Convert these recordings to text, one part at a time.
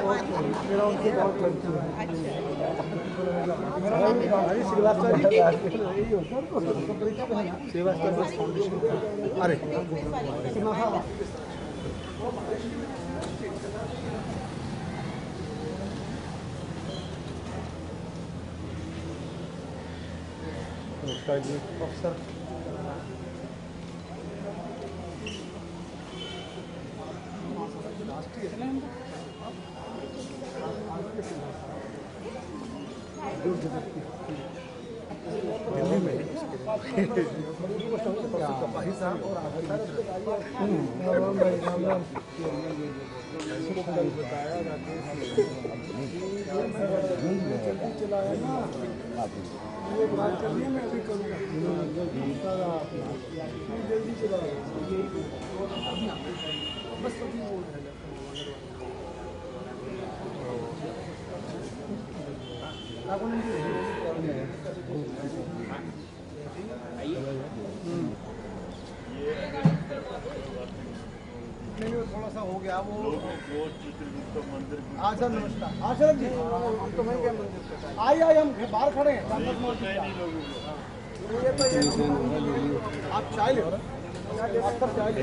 मेरा उनसे बहुत करती है। अरे उसका जी अफसर दिल्ली में ये बात कर ली मैं अभी करूँगा जल्दी चला बस थोड़ा सा हो गया वो मंदिर। हाँ सर नमस्कार। हाँ सर जी हम तो वहीं गए मंदिर आइए हम बाहर खड़े हैं। आप चाय ले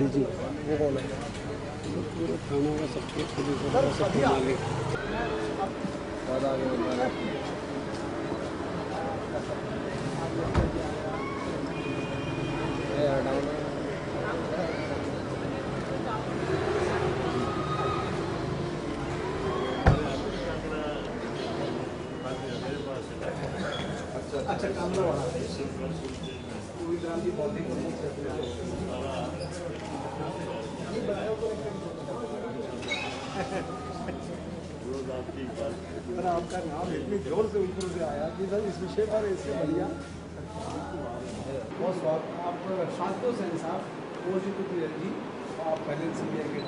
जी वो कौन है पूरे खाना का सबके सबके मालिक अच्छा काम लो आपका नाम इतनी जोर से ऊपर से आया कि सर इस विषय पर इससे बढ़िया बहुत स्वागत। आप शांतो सेन साहब जी आप पहले सीनियर के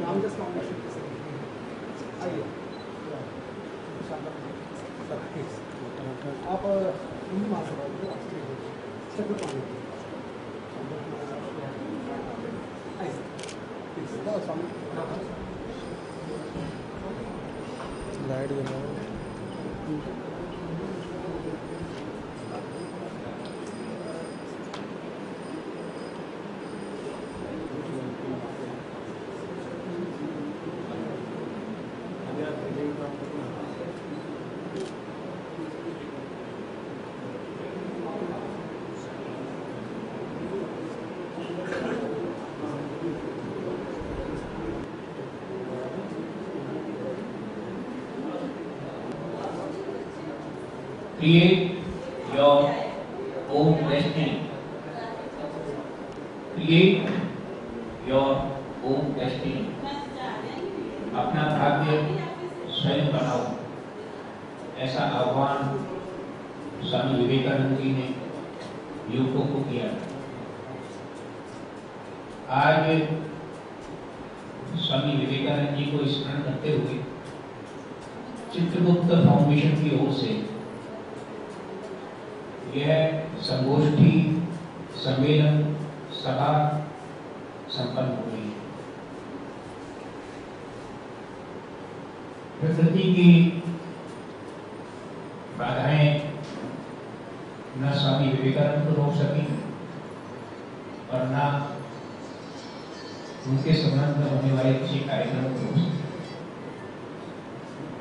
रामदास फाउंडेशन के आइए आप हिंदी महासभा light Create your own destiny. Create your own destiny. अपना भाग्य स्वयं बनाओ, ऐसा आह्वान स्वामी विवेकानंद जी ने युवकों को किया। आज स्वामी विवेकानंद जी को स्मरण करते हुए चित्रगुप्त फाउंडेशन की ओर से यह संगोष्ठी सम्मेलन सभा संपन्न हो गई। प्रकृति की बाधाएं न स्वामी विवेकानंद को रोक सकी और न उनके संबंध में होने वाले किसी कार्यक्रम को रोक सकी।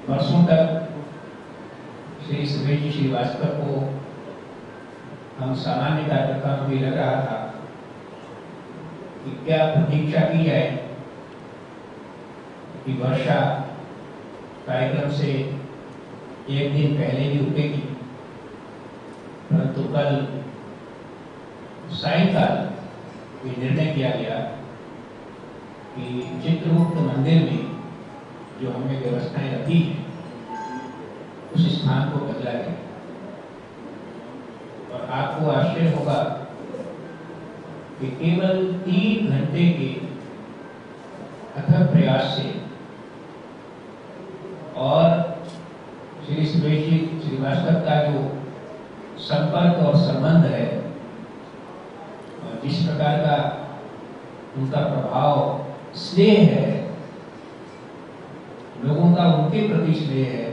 वर्षों तक श्री सुरेश जी श्रीवास्तव को हम सामान्य कार्यकर्ताओं को लग रहा था कि क्या प्रतीक्षा की जाए कि वर्षा कार्यक्रम से एक दिन पहले ही रुकेगी, परंतु कल सायंकाल ये निर्णय किया गया कि चित्रगुप्त मंदिर में जो हमने व्यवस्थाएं रखी हैं उस स्थान को बदला गया। और आपको आश्चर्य होगा कि केवल 3 घंटे के अथक प्रयास से और श्री सुरेश जी श्रीवास्तव का जो संपर्क और संबंध है और जिस प्रकार का उनका प्रभाव स्नेह है उनका उनके प्रति स्नेह है,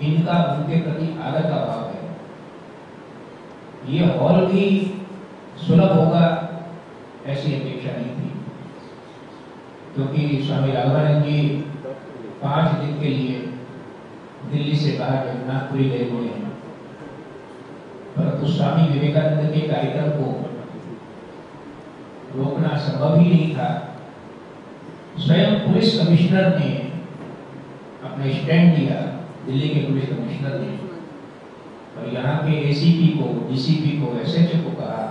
इनका उनके प्रति आदर का भाव है। ये हॉल भी सुलभ होगा ऐसी अपेक्षा नहीं थी, क्योंकि स्वामी राघवानंद जी 5 दिन के लिए दिल्ली से बाहर जगन्नाथपुरी गए हुए हैं, परंतु स्वामी विवेकानंद के कार्यक्रम को रोकना संभव ही नहीं था। स्वयं पुलिस कमिश्नर ने अपने स्टैंड दिया, दिल्ली के पुलिस कमिश्नर ने, और यहाँ के एसीपी को, डीसीपी को, एसएचओ को कहा,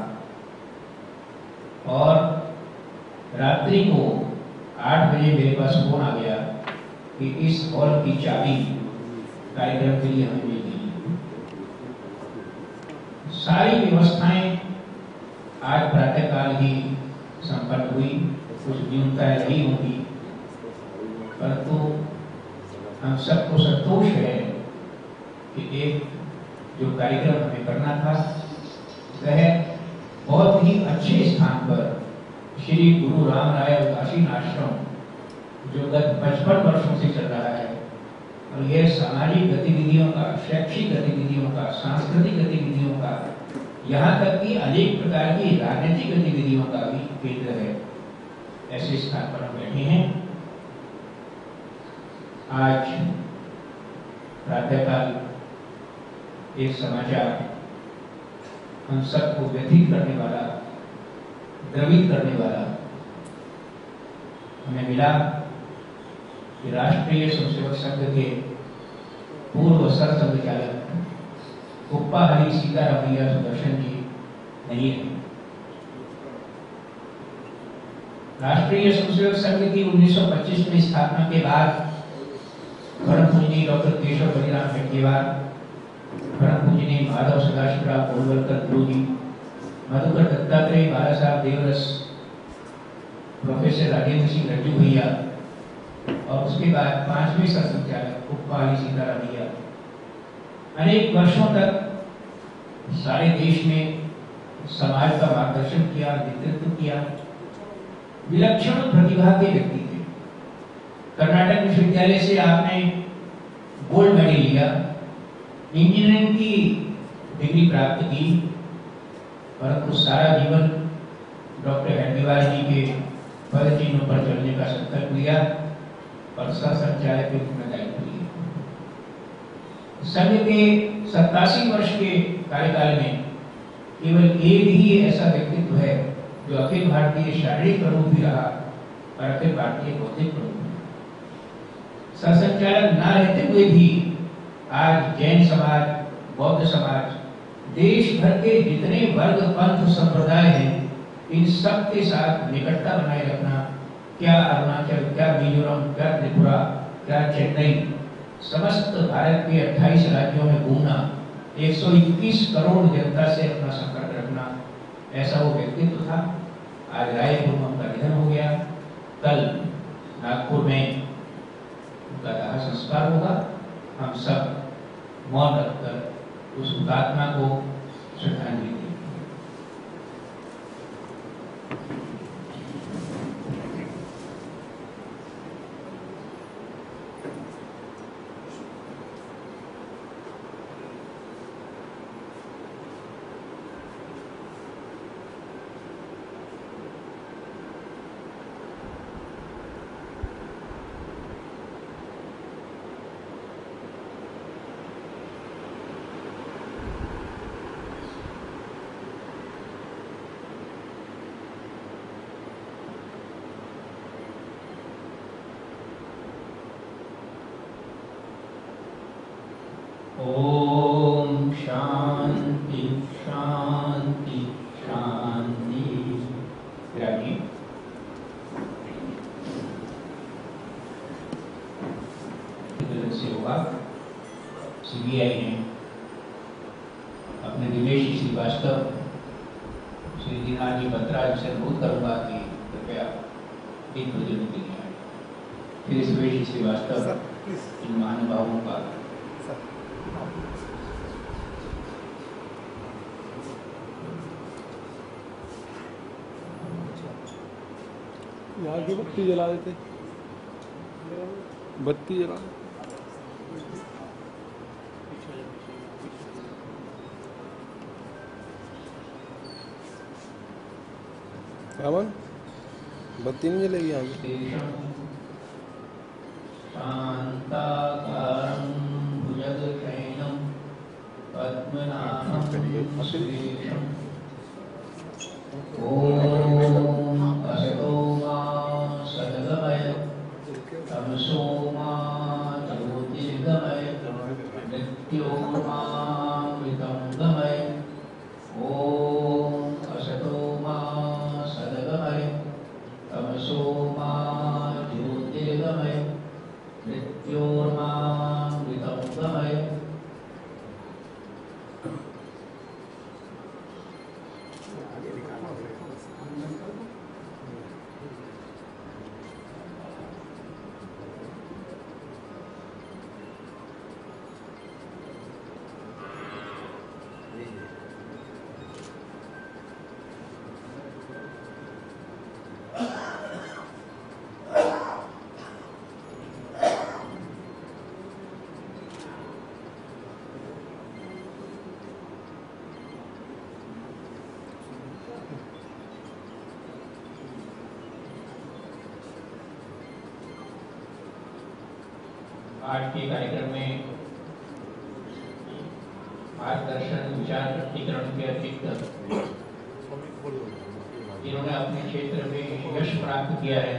और रात्रि को 8 बजे मेरे पास फोन आ गया कि इस हॉल की चाबी कार्यक्रम के लिए हमें मिल गई। सारी व्यवस्थाएं आज प्रातःकाल ही संपन्न हुई, कुछ न्यूनताएं रही होंगी, परंतु हम सबको संतोष है कि एक जो कार्यक्रम हमें करना था वह बहुत ही अच्छे स्थान पर श्री गुरु राम राय उदासीन आश्रम जो गत 55 वर्षों से चल रहा है, और यह सामाजिक गतिविधियों का, शैक्षिक गतिविधियों का, सांस्कृतिक गतिविधियों का, यहाँ तक कि अनेक प्रकार की राजनीतिक गतिविधियों का भी केंद्र है, ऐसे स्थान पर हम बैठे हैं। आज प्रातःकाल एक समाचार हम सबको व्यथित करने वाला, द्रवित करने वाला हमें मिला कि राष्ट्रीय स्वयंसेवक संघ के पूर्व सरसंघचालक कुप्पा हरि सीतारामैया सुदर्शन जी नहीं है। राष्ट्रीय स्वयंसेवक संघ की 1925 में स्थापना के बाद परम पूजनीय डॉक्टर केशव बलिराम हेडगेवार, परम पूजनीय माधव सदाशिवराव गोलवलकर गुरु जी, मधुकर दत्तात्रेय, बाला साहब देवरस, प्रोफेसर राजेंद्र सिंह रज्जू भैया, और उसके बाद 5वें सरसंघचालक कुप्पा हरि सीतारामैया अनेक वर्षों तक सारे देश में समाज का मार्गदर्शन किया, नेतृत्व किया। विलक्षण प्रतिभा के व्यक्ति थे। कर्नाटक विश्वविद्यालय से आपने गोल्ड मेडल लिया, इंजीनियरिंग की डिग्री प्राप्त की, परंतु सारा जीवन डॉक्टर हेडगेवार जी के पद चिन्हों पर चलने का संकल्प लिया और सरसंघचालक के रूप में दायित्व लिया। संघ के 87 वर्ष के कार्यकाल में केवल एक ही ऐसा व्यक्तित्व है जो अखिल भारतीय शारीरिक प्रमुख भी रहा और अखिल भारतीय बौद्धिक प्रमुख भी। सरसंघचालक न रहते हुए भी आज जैन समाज, बौद्ध समाज, देश भर के जितने वर्ग, पंथ, संप्रदाय हैं, इन सब के साथ निकटता बनाए रखना, क्या अरुणाचल, क्या मिजोरम, क्या त्रिपुरा, क्या चेन्नई, समस्त भारत के 28 राज्यों में घूमना, 121 करोड़ जनता से अपना संपर्क रखना, ऐसा वो व्यक्तित्व था। आज रायपुर में उनका निधन हो गया, कल नागपुर में उनका दाह संस्कार होगा। हम सब मौन रखकर उस हुतात्मा को श्रद्धांजलि देंगे। ओम शांति शांति शांति। से होगा। सीबीआई ने अपने दिनेश श्रीवास्तव, श्री दीनाजी बत्रा से अनुरोध करूंगा कि कृपया दिन प्रजन के लिए आए। फिर सुरेश श्रीवास्तव इन महानुभावों का यहाँ की बत्ती जला देते। बत्ती जला सावन बत्ती नहीं जलेगी आगे शांताकारं भुजगशयनं पद्मनाभं सुरेशम् ॐ असतो मा सद्गमय तमसो मा ज्योतिर्गमय मृत्योर्मामृतं गमय ॐ असतो मा सद्गमय तमसो मा ज्योतिर्गमय मृत्योर्मामृतं गमय। आज के कार्यक्रम में मार्गदर्शन विचार प्रकटीकरण के अतिरिक्त इन्होंने अपने क्षेत्र में यश प्राप्त किया है,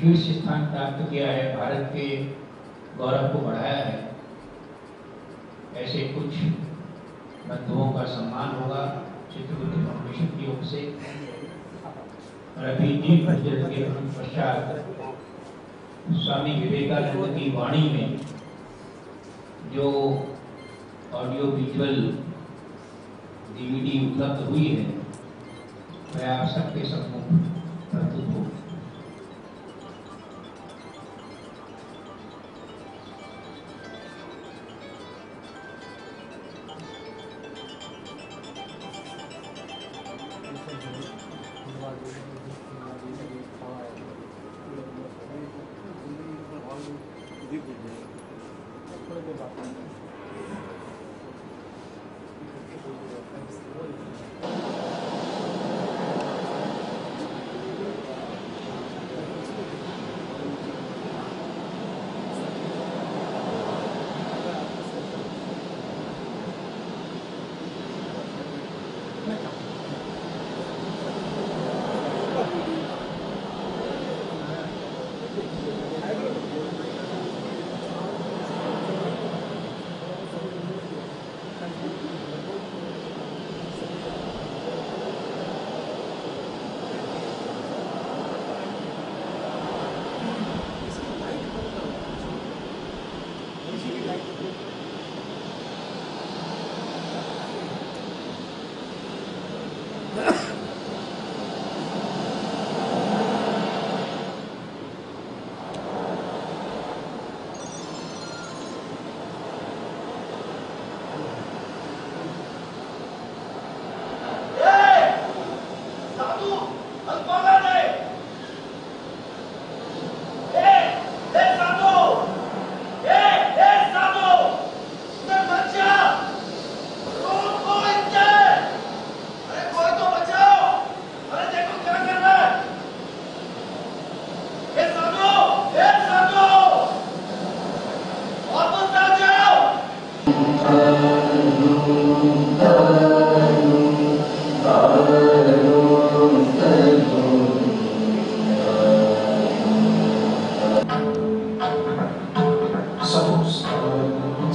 शीर्ष स्थान प्राप्त किया है, भारत के गौरव को बढ़ाया है, ऐसे कुछ बंधुओं का सम्मान होगा चित्रकूट फाउंडेशन की ओर से। और अभी दीप प्रज्वलन के पश्चात स्वामी विवेकानंद की वाणी में जो ऑडियो विजुअल डीवीडी उपलब्ध हुई है वह आप सबके सम्मुख प्रस्तुत हो।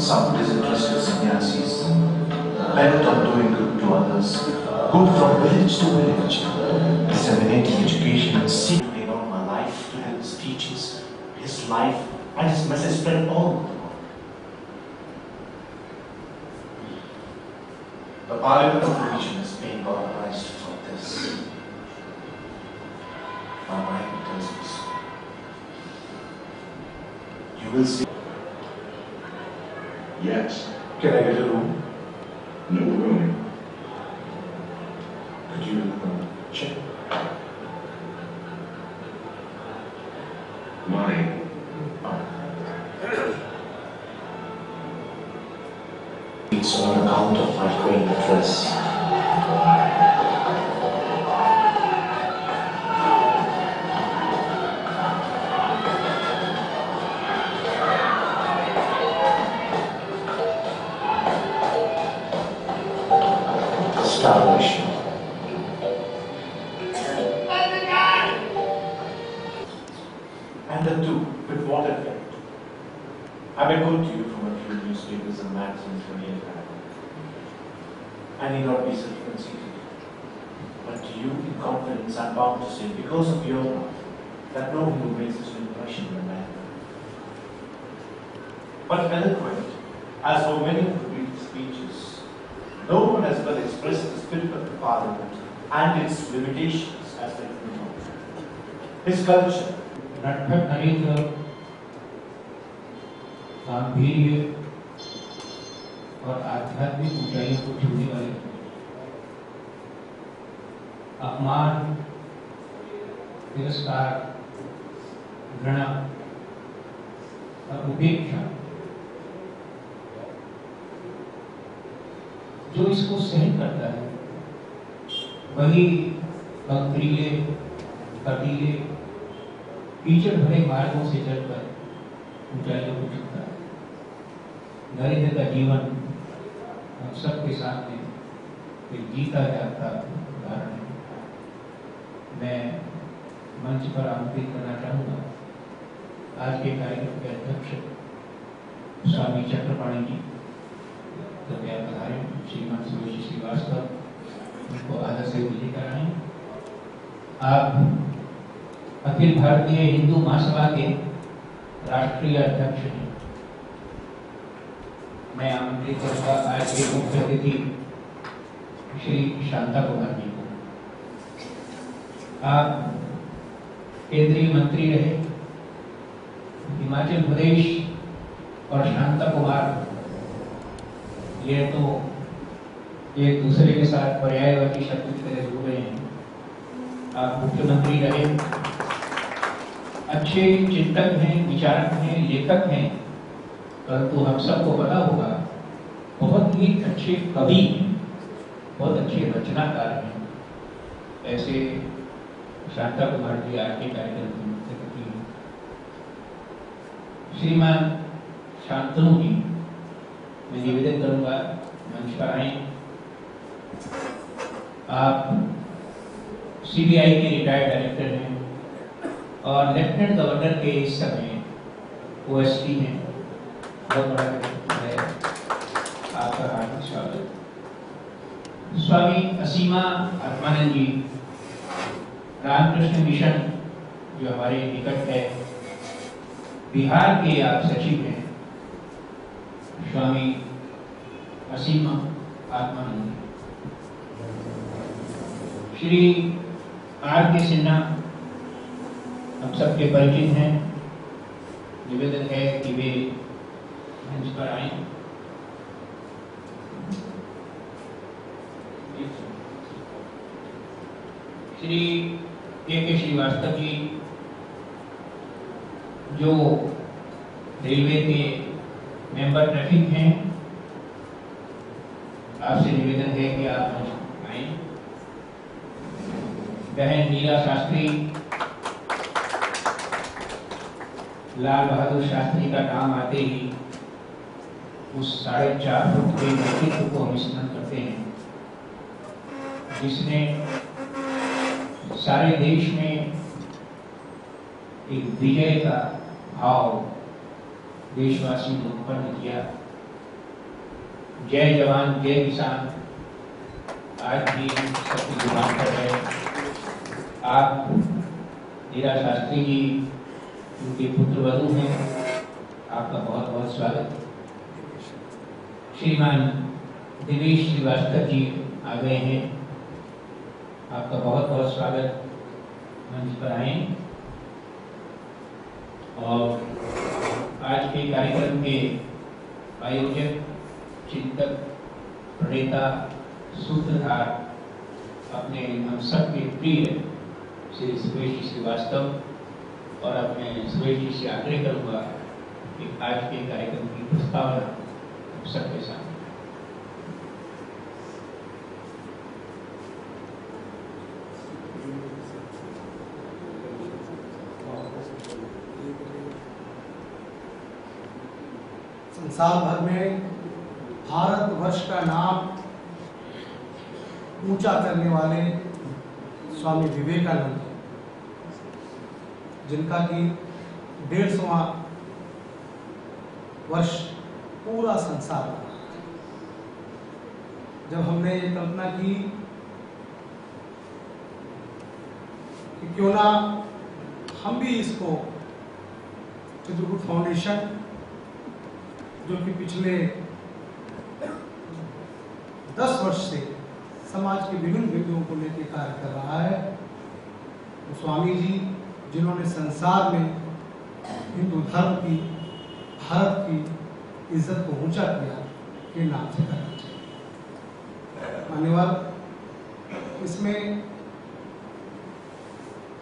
Some disinterested sannyasis bent on doing good to others go from village to village, disseminating education and seeking to devote my life to his teachings, his life and his message spread all over the world. The Parliament of Religion is being organized for this. My mind tells me so. You will see. Yes. Can I get a room? No room. Could you check? Why? It's on account of my green dress. Starvation. And the two, with what effect? I may quote to you from a few newspapers and magazines from years back. I need not be self-conceited, but to you, in confidence, I'm bound to say, because of your love, that no one will make such an impression in a man. But eloquent, as for many of the brief speeches, no one has well expressed the spirit of the Parliament and its limitations as they know. His culture, नटखट नरेंद्र गांधीर्य और आध्यात्मिक ऊंचाइयों को छूने वाले अपमान, तिरस्कार, घृणा और उपेक्षा जो इसको सहन करता है वही बकरीले, कटीले, कीचड़ भरे मार्गों से चलकर ऊंचाइयों को छूता है। नरेंद्र का जीवन हम सबके सामने एक जीता जागता उदाहरण है। मैं मंच पर आमंत्रित करना चाहूँगा आज के कार्यक्रम के अध्यक्ष स्वामी चक्रपाणी जी, कृपया पधारें। श्रीमान सुरेश श्रीवास्तव, उनको आदर से विजय कराएं। आप अखिल भारतीय हिंदू महासभा के राष्ट्रीय अध्यक्ष हैं। मैं आमंत्रित करूंगा आज के मुख्य अतिथि श्री शांता कुमार जी को। आप केंद्रीय मंत्री रहे हिमाचल प्रदेश, और शांता कुमार ये तो एक दूसरे के साथ पर्यायवाची शब्द की तरह जुड़ रहे हैं। आप मुख्यमंत्री रहे, अच्छे चिंतक हैं, विचारक हैं, लेखक हैं, परंतु हम सबको पता होगा बहुत ही अच्छे कवि हैं, बहुत अच्छे रचनाकार हैं। ऐसे शांता कुमार जी आज के कार्यक्रम की मुख्य अतिथि हैं। श्रीमान शांतनु जी, मैं निवेदन करूंगा मंच पर आए। आप सीबीआई के रिटायर्ड डायरेक्टर हैं और लेफ्टिनेंट गवर्नर के इस समय ओएसडी हैं। बहुत बड़ा है आपका हार्दिक स्वागत। स्वामी असीमा आत्मानंद जी, रामकृष्ण मिशन जो हमारे निकट है, बिहार के आप सचिव हैं। स्वामी असीमा आत्मानंद, श्री आर के सिन्हा हम सबके परिचित हैं। निवेदन है कि वे मंच पर आए। श्री के श्रीवास्तव जी जो रेलवे के मेंबर ट्रैफिक हैं, आपसे निवेदन है कि आप मंच आए। बहन नीला शास्त्री, लाल बहादुर शास्त्री का नाम आते ही उस 4.5 फुट के व्यक्तित्व को हम स्मरण करते हैं जिसने सारे देश में एक विजय का भाव देशवासियों को उत्पन्न किया। जय जवान जय किसान आज भी सबकी जुबान पर है। आप नीला शास्त्री जी उनके पुत्रवधू हैं, आपका बहुत बहुत स्वागत। श्रीमान दिनेश श्रीवास्तव जी आ गए हैं, आपका बहुत बहुत स्वागत। मंच पर आए। और आज के कार्यक्रम के आयोजक, चिंतक, प्रणेता, सूत्रधार, अपने हम सबके प्रिय श्री सुरेश श्रीवास्तव, और अपने सुरेश जी से आग्रह करूंगा आज के कार्यक्रम की प्रस्तावना सबके सामने। संसार भर में भारतवर्ष का नाम ऊंचा करने वाले स्वामी विवेकानंद, जिनका कि 150वां वर्ष पूरा संसार मना रहा है। जब हमने ये कल्पना की कि क्यों ना हम भी इसको चित्रकूट फाउंडेशन, जो कि पिछले 10 वर्ष से समाज के विभिन्न बिंदुओं को लेकर कार्य कर रहा है, तो स्वामी जी जिन्होंने संसार में हिंदू धर्म की, भारत की इज्जत को ऊंचा किया, के नाम से करना चाहिए। मान्यवर, इसमें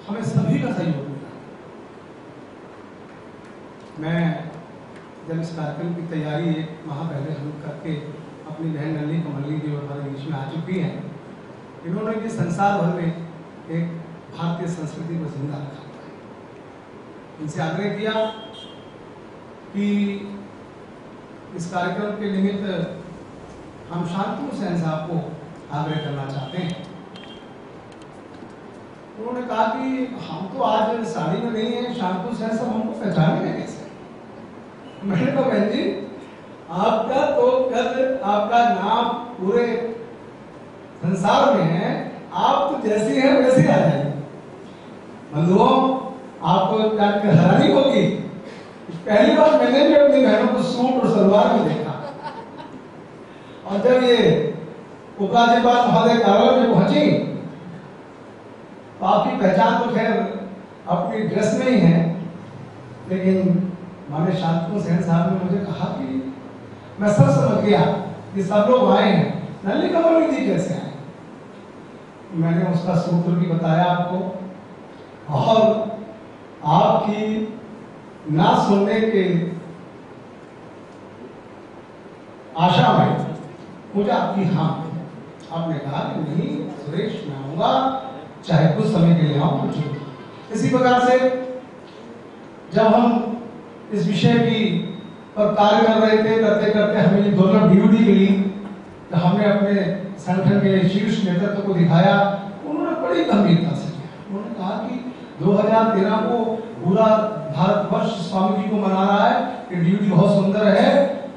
हमें सभी का सहयोग मिला। मैं जब इस कार्यक्रम की तैयारी 1 माह पहले हम करके अपनी बहन नली कमली जी और हमारे बीच में आ चुकी हैं, इन्होंने भी संसार भर में एक भारतीय संस्कृति को जिंदा रखा हुआ है। इनसे आग्रह किया कि इस कार्यक्रम के निमित्त हम शांतनु सेन साहब को आग्रह करना चाहते हैं। उन्होंने कहा कि हम तो आज साड़ी में नहीं है, शांतनु सेन साहब हमको पहचानेंगे कैसे? मैंने कहा बहन जी, आपका तो कल आपका नाम पूरे संसार में है, आप तो जैसी हैं वैसी आ जाएंगे। बंधुओं, आपको हैरानी होगी, पहली बार मैंने भी अपनी बहनों को सूट और सलवार में देखा, और जब ये उपराज्यपाल महोदय कार्यालय में पहुंची तो आपकी पहचान तो खैर अपनी ड्रेस में ही है, लेकिन माने शांतनु सेन साहब ने मुझे कहा कि मैं सब समझ गया कि सब लोग आए हैं, नली कमली जी कैसे आए? मैंने उसका सूत्र भी बताया आपको, और आपकी ना सुनने के आशा में मुझे आपकी हाँ, आपने कहा कि नहीं सुरेश, मैं आऊंगा, चाहे कुछ समय के लिए आऊं, कुछ। इसी प्रकार से जब हम इस विषय की पर कार्य कर रहे थे, करते करते हमें ये दोनों ड्यूटी मिली, तो हमने अपने संगठन के शीर्ष नेतृत्व को दिखाया। उन्होंने बड़ी गंभीरता से किया। उन्होंने कहा कि 2013 को पूरा भारतवर्ष स्वामी जी को मना रहा है, ये ड्यूटी बहुत सुंदर है,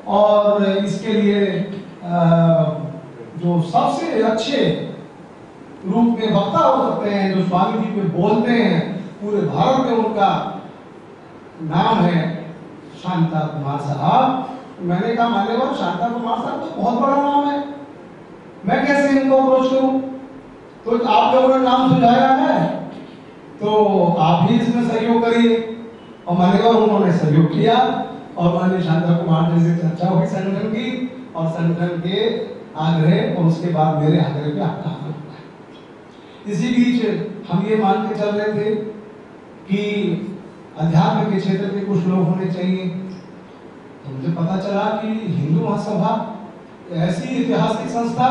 और इसके लिए जो सबसे अच्छे रूप में वक्ता हो सकते हैं, जो स्वामी जी पे बोलते हैं, पूरे भारत में उनका नाम है शांता कुमार साहब। मैंने कहा मान्यवर, शांता कुमार साहब तो बहुत बड़ा नाम है, मैं कैसे इनको अप्रोच करूं? तो आप लोगों ने नाम सुझाया है, तो आप भी इसमें सहयोग करिए। और मान्यवर, उन्होंने सहयोग किया, और माननीय शांता कुमार जी से चर्चा हुई संगठन की, और संगठन के आग्रह और उसके बाद मेरे आग्रह पे आपका आना हुआ। इसी बीच हम ये मान के चल रहे थे कि अध्यात्म के क्षेत्र के कुछ लोग होने चाहिए, तो मुझे पता चला कि हिंदू महासभा ऐसी ऐतिहासिक संस्था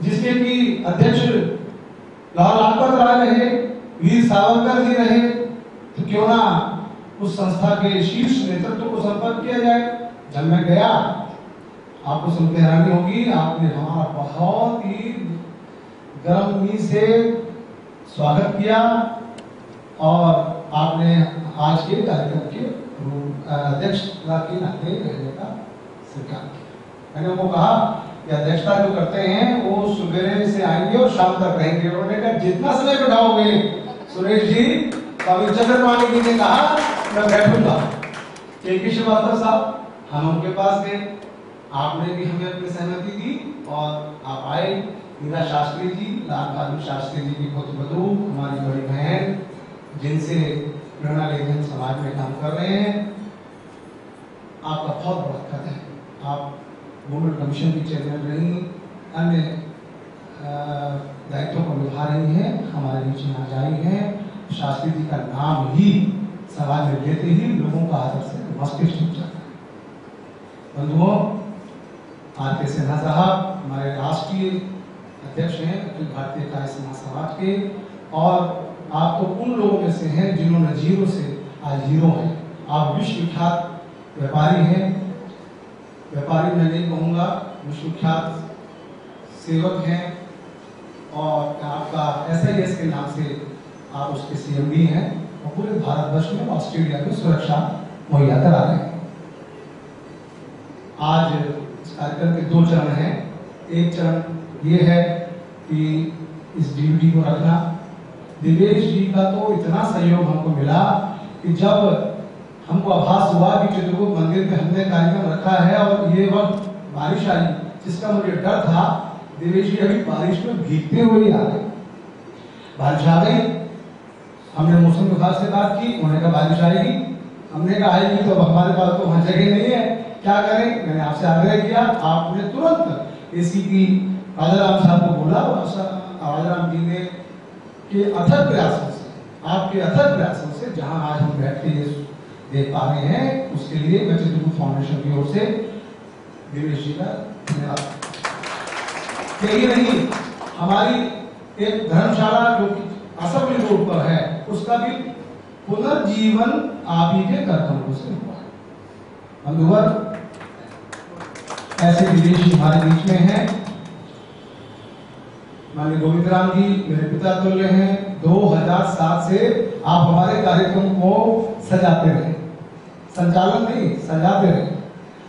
जिसके की अध्यक्ष लाल लाजपत राय रहे, वीर सावरकर जी रहे, तो क्यों ना उस संस्था के शीर्ष नेतृत्व को संपर्क किया जाए। जब मैं गया, आपको सुनकर हैरानी होगी, आपने हमारा बहुत ही गर्मी से स्वागत किया, और आपने आज के कार्यक्रम के अध्यक्षता के नाते रहने का स्वीकार किया। मैंने उनको कहा कि अध्यक्षता जो करते हैं वो सुबह से आएंगे और शाम तक रहेंगे। उन्होंने कहा जितना समय बैठाओगे सुरेश जी, स्वामी चंद्रपाणी जी ने कहा मैं बैठूंगा। के श्रीवास्तव साहब, हम उनके पास गए, आपने भी हमें अपनी सहमति दी, और आप आए। मीरा शास्त्री जी, लाल बहादुर शास्त्री जी की पुत्रवधू, हमारी बड़ी बहन, जिनसे प्रेरणा लेकर समाज में काम कर रहे हैं, आपका बहुत बड़ा कद है। आप वुमेन कमीशन की चेयरमैन रही, अन्य दायित्वों को निभा रही हैं, हमारे बीच में आ जाई हैं। शास्त्री जी का नाम ही समाज में लेते ही लोगों का आदर से मस्तिष्क टूट जाता है। बंधुओं, आर.के. सिन्हा साहब हमारे राष्ट्रीय अध्यक्ष हैं अखिल भारतीय काय समाज समाज के, और आप तो उन लोगों में से हैं जिन्होंने जीरो से आज हीरो हैं। आप विश्व विख्यात व्यापारी हैं, व्यापारी मैं नहीं कहूँगा, विश्व विख्यात सेवक हैं, और आपका SIS के नाम से आप उसके CMD हैं, और पूरे भारतवर्ष में ऑस्ट्रेलिया में सुरक्षा मुहैया करा रहे हैं। आज इस कार्यक्रम के 2 चरण हैं। एक चरण ये है कि इस DVD को रखना। दिवेश जी का तो इतना सहयोग हमको मिला कि जब हमको आभास हुआ कि चित्रकूट मंदिर में हमने कार्यक्रम रखा है और ये वक्त बारिश आई, जिसका मुझे डर था, दिवेश जी अभी बारिश में भीगते हुए आ गए। बारिश आ गई, हमने मौसम विभाग से बात की, उन्होंने कहा बारिश आएगी। हमने कहा आएगी तो हमारे पास तो वहाँ जगह नहीं है, क्या करें। मैंने आपसे आग्रह किया, आपने तुरंत ACP राजाराम साहब को बोला, और राजाराम जी ने के अथक प्रयासों से, आपके अथक प्रयासों से जहां आज हम बैठ के ये देख पा रहे हैं, उसके लिए मैं चित्रकूट फाउंडेशन की ओर से दिवेश जी का धन्यवाद। यही नहीं, हमारी एक धर्मशाला जो कि असेंबली रोड पर है, उसका भी पुनर्जीवन आप ही के कर्तव्यों से हुआ है। बंधुवर, ऐसे विदेशी हमारे बीच में हैं। माननीय गोविंद राम जी मेरे पिता तुल्य हैं। 2007 से आप हमारे कार्यक्रम को सजाते रहे, संचालन नहीं, सजाते रहे।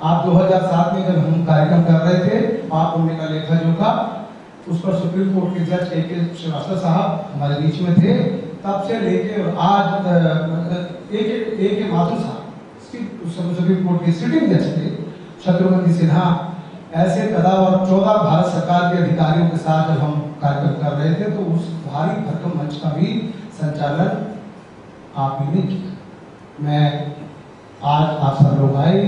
आप 2007 में जब हम कार्यक्रम कर रहे थे, आप उन्होंने का लेखा जोखा, उस पर सुप्रीम कोर्ट के जज A.K. श्रीवास्तव साहब हमारे बीच में थे। तब से लेके आज A.K. माथुर साहब सुप्रीम कोर्ट के सिटिंग जज थे, शत्रुघ्न सिन्हा, ऐसे कदावर 14 भारत सरकार के अधिकारियों के साथ जब हम कार्यक्रम कर रहे थे, तो उस भारी भरकम मंच का भी संचालन आप ही ने किया। मैं आज आप सब लोग आए,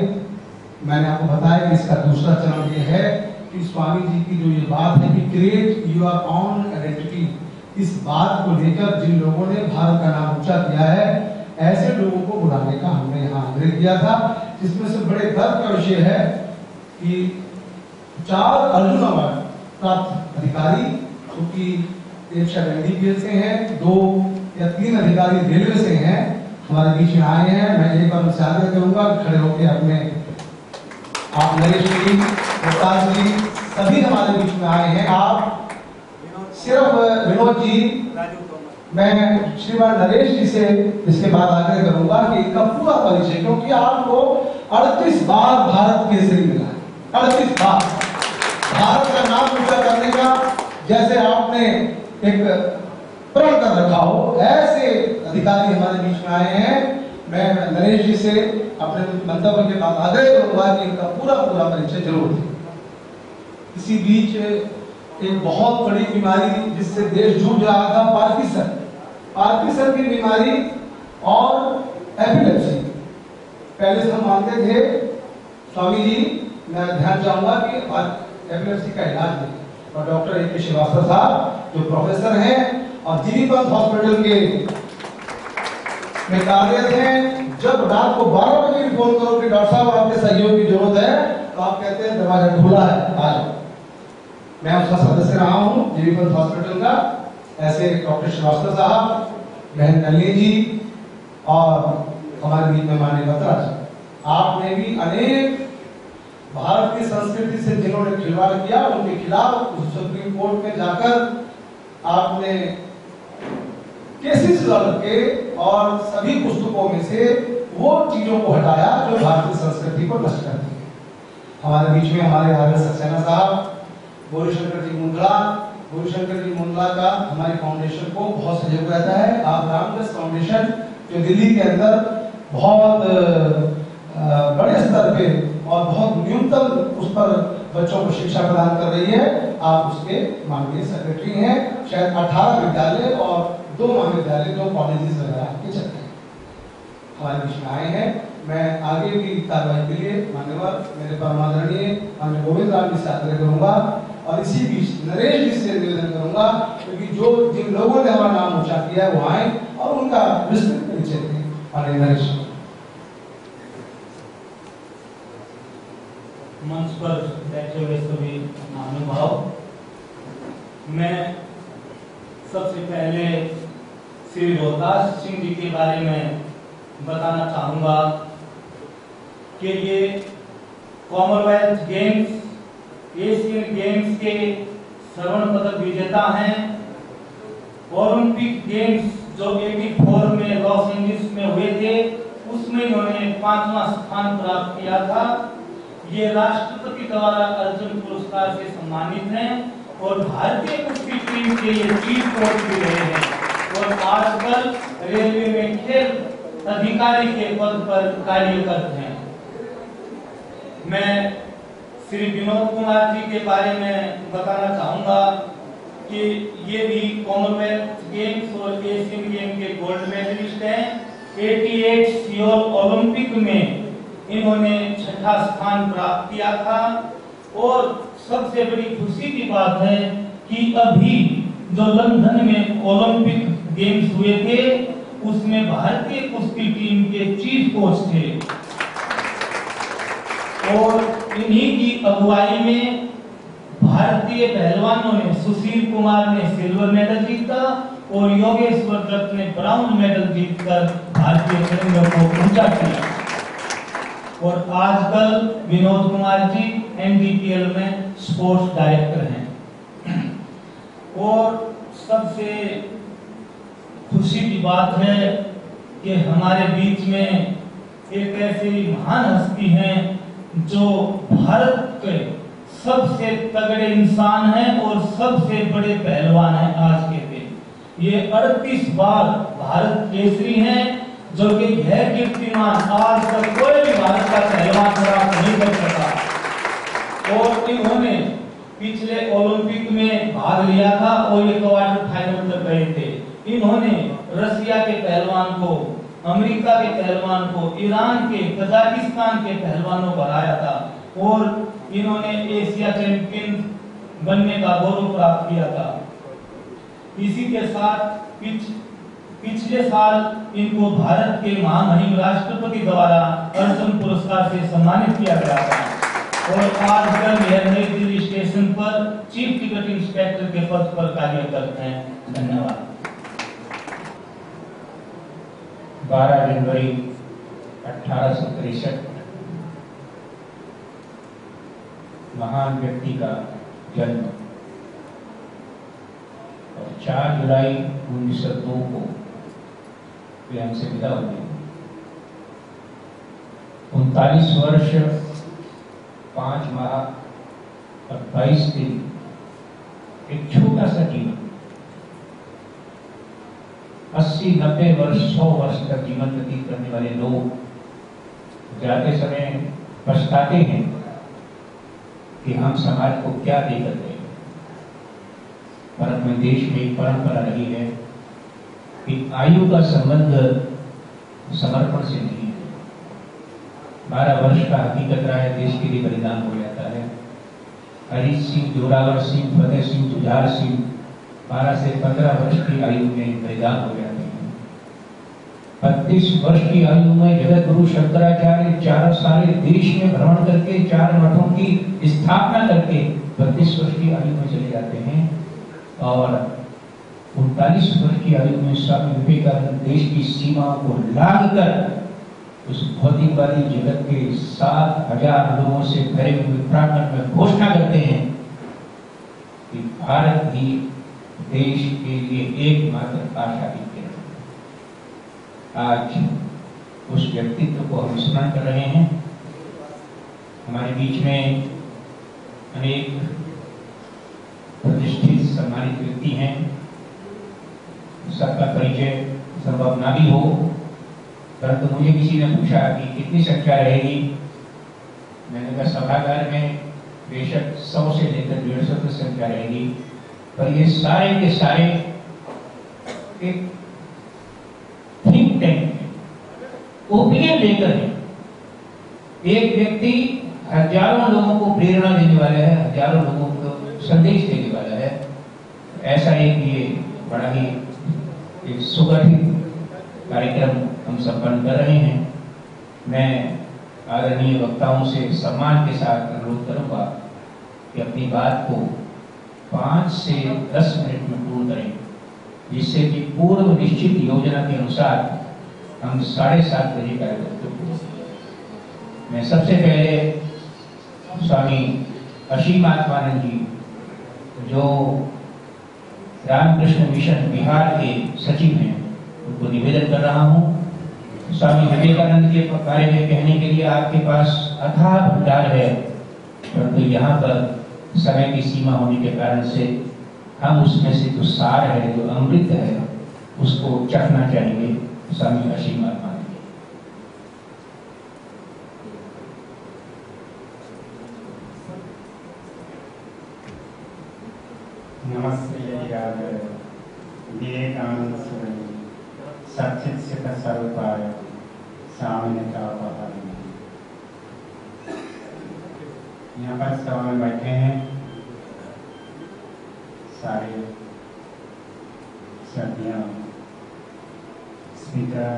मैंने आपको बताया कि इसका दूसरा चरण ये है कि स्वामी जी की जो ये बात है कि क्रिएट योर ओन आइडेंटिटी, इस बात को लेकर जिन लोगों ने भारत का नाम ऊंचा किया है, ऐसे लोगों को बुलाने का हमने यहाँ आग्रह किया था। जिसमें से बड़े गर्व का विषय है कि 4 अर्जुन अवार्ड प्राप्त अधिकारी, क्योंकि एक शायद NDPL से हैं, 2 या 3 अधिकारी रेलवे से हैं, हमारे बीच में आए हैं। मैं एक बार उनसे आग्रह करूंगा खड़े होकर अपने, आप नरेश जी, प्रकाश जी, सभी हमारे बीच में आए हैं। आप सिर्फ विनोद जी, मैं श्रीमान नरेश जी से इसके बाद आग्रह करूंगा कि इनका पूरा परिचय, क्योंकि आपको 38 बार भारत केसरी मिला है, 38 बार भारत का नाम ऊंचा करने का, जैसे आपने एक प्रण कर रखा हो, ऐसे अधिकारी हमारे बीच में आए हैं। मैं नरेश जी से अपने मंतव्य के बाद आग्रह करूंगा कि इनका पूरा परिचय जरूर दें। इसी बीच एक बहुत बड़ी बीमारी जिससे देश जूझ रहा था, पार्किंसन की बीमारी और एपिलेप्सी। पहले से हम मानते थे, स्वामी जी मैं ध्यान चाहूंगा कि एपिलेप्सी का इलाज नहीं, और डॉक्टर A.K. श्रीवास्तव साहब जो प्रोफेसर हैं और जीवीपंत हॉस्पिटल के में कार्यरत हैं, जब रात को 12 बजे फोन करो कि डॉक्टर साहब आपके सहयोग की जरूरत है, तो आप कहते हैं दरवाजा खुला है, आ जाओ। मैं उसका सदस्य रहा हूँ जीवीपंत हॉस्पिटल का। ऐसे डॉक्टर श्रीवास्तव साहब, बहन नलिनी जी, और हमारे बीच में माननीय बत्रा जी, आपने भी अनेक भारत की संस्कृति से जिन्होंने खिलवाड़ किया, उनके खिलाफ सुप्रीम कोर्ट में जाकर आपने केसेस लड़ के और सभी पुस्तकों में से वो चीजों को हटाया जो भारतीय संस्कृति को नष्ट करती है। हमारे बीच में हमारे RS सक्सेना साहब, गौरीशंकर जी मुंडला का हमारी फाउंडेशन को बहुत सहयोग रहता है। आप रामदास फाउंडेशन जो दिल्ली के अंदर बहुत बड़े स्तर पे और बहुत न्यूनतम उस पर बच्चों को शिक्षा प्रदान कर रही है, आप उसके माननीय सेक्रेटरी हैं। शायद 18 विद्यालय और 2 महाविद्यालय, 2 कॉलेजेस वगैरह आपके चलते हैं, हमारे बीच में आए हैं। मैं आगे की कार्रवाई के लिए मान्यवर मेरे परमादरणीय माननीय गोविंद राम जी से आग्रह करूंगा, और इसी बीच नरेश जी से निवेदन करूंगा, क्योंकि जो जिन लोगों ने हमारा नाम ऊंचा किया है वो आए और उनका विस्तृत परिचय दें। माननीय नरेश मंच पर बैठे हुए सभी महानुभाव, मैं सबसे पहले श्री रोहतास सिंह जी के बारे में बताना चाहूँगा कि ये कॉमनवेल्थ गेम्स, एशियन गेम्स के स्वर्ण पदक विजेता हैं। ओलंपिक गेम्स जो 84 में लॉस एंजलिस में हुए थे, उसमें इन्होंने 5वां स्थान प्राप्त किया था। ये राष्ट्रपति द्वारा अर्जुन पुरस्कार से सम्मानित हैं और भारतीय कुश्ती टीम के ये चीफ कोच भी रहे हैं और आजकल रेलवे में खेल अधिकारी के पद पर कार्यरत हैं। मैं श्री विनोद कुमार जी के बारे में बताना चाहूँगा कि ये भी कॉमनवेल्थ गेम्स और एशियन गेम के गोल्ड मेडलिस्ट हैं। 88 सियोल ओलंपिक में इन्होंने 6ठा स्थान प्राप्त किया था और सबसे बड़ी खुशी की बात है कि अभी जो लंदन में ओलंपिक गेम्स हुए थे, उसमें भारतीय कुश्ती टीम के चीफ कोच थे और इन्हीं की अगुवाई में भारतीय पहलवानों ने, सुशील कुमार ने सिल्वर मेडल जीता और योगेश्वर दत्त ने ब्राउन मेडल जीतकर भारतीय तिरंगे को ऊंचा किया। और आजकल विनोद कुमार जी एनडीपीएल में स्पोर्ट्स डायरेक्टर हैं। और सबसे खुशी की बात है कि हमारे बीच में एक ऐसी महान हस्ती हैं जो भारत के सबसे तगड़े इंसान हैं और सबसे बड़े पहलवान हैं आज के दिन। ये 38 बार भारत केसरी हैं, जो कि यह कीर्तिमान आज तक कोई भी भारत का पहलवान प्राप्त नहीं कर सका। और इन्होंने पिछले ओलंपिक में भाग लिया था और ये क्वार्टर फाइनल तक गए थे। इन्होंने रसिया के पहलवान को, अमेरिका के पहलवान को, ईरान के, कजाकिस्तान के पहलवानों को हराया था और इन्होंने एशिया चैंपियन बनने का गौरव प्राप्त किया था। इसी के साथ पिछले साल इनको भारत के महामहिम राष्ट्रपति द्वारा अर्जुन पुरस्कार से सम्मानित किया गया था और आजकल यह नई दिल्ली स्टेशन पर चीफ टिकट इंस्पेक्टर के पद पर कार्यरत हैं। धन्यवाद। 12 जनवरी 1863 महान व्यक्ति का जन्म और 4 जुलाई 1902 को वे हमसे विदा हुए। 39 वर्ष 5 माह और 22 दिन, एक छोटा सा जीवन। 80, 90 वर्ष, 100 वर्ष तक जीवन व्यतीत करने वाले लोग जाते समय पछताते हैं कि हम समाज को क्या देकर गए। पर अपने देश में एक परंपरा रही है कि आयु का संबंध समर्पण से नहीं है। 12 वर्ष का हकीकत रहा है, देश के लिए बलिदान हो जाता है। अरिजीत सिंह, जोरावर सिंह, फतेह सिंह, जुझार सिंह 12 से 15 वर्ष की आयु में बलिदान हो जाते हैं। 32 वर्ष की आयु में जगत गुरु शंकराचार्य सारे देश में भ्रमण करके 4 मठों की स्थापना करके 32 वर्ष की आयु में चले जाते हैं और 39 वर्ष की आयु में स्वामी विवेकानंद देश की सीमाओं को लांघ कर उस भौतिकवादी जगत के 7,000 लोगों से भरे हुए प्रांगण में घोषणा करते हैं कि भारत ही देश के लिए एकमात्र आशा की किरण। आज उस व्यक्तित्व को हम स्मरण कर रहे हैं। हमारे बीच में अनेक प्रतिष्ठित सम्मानित व्यक्ति हैं, सबका परिचय संभव ना भी हो, परंतु मुझे किसी ने पूछा कि कितनी संख्या रहेगी। मैंने कहा सभागार में बेशक 100 से लेकर 150 तक संख्या रहेगी, पर ये सारे के सारे एक थिंक टैंक ओपिनियन लेकर है। एक व्यक्ति हजारों लोगों को प्रेरणा देने वाला है, हजारों लोगों को संदेश देने वाला है। ऐसा एक ये बड़ा ही एक सुगठित कार्यक्रम हम संपन्न कर रहे हैं। मैं आदरणीय वक्ताओं से सम्मान के साथ अनुरोध करूंगा कि अपनी बात को 5 से 10 मिनट में पूर्ण करें, जिससे कि पूर्व निश्चित योजना के अनुसार हम 7:30 बजे कार्यक्रम को पूर्ण करें। मैं सबसे पहले स्वामी असीम आत्मानंद जी, जो रामकृष्ण मिशन बिहार के सचिव हैं, उनको निवेदन कर रहा हूँ। स्वामी विवेकानंद के बारे में कहने के लिए आपके पास अथाह भंडार है, परंतु यहाँ पर समय की सीमा होने के कारण से हम उसमें से जो सार है, जो अमृत है, उसको चखना चाहेंगे। स्वामी असीम आत्मानंद। नमस्ते विवेकानंद सचित स्वरूपाय सामान्यतापहारी। यहाँ पर सभा में बैठे हैं सारे सभ्यों, स्पीकर,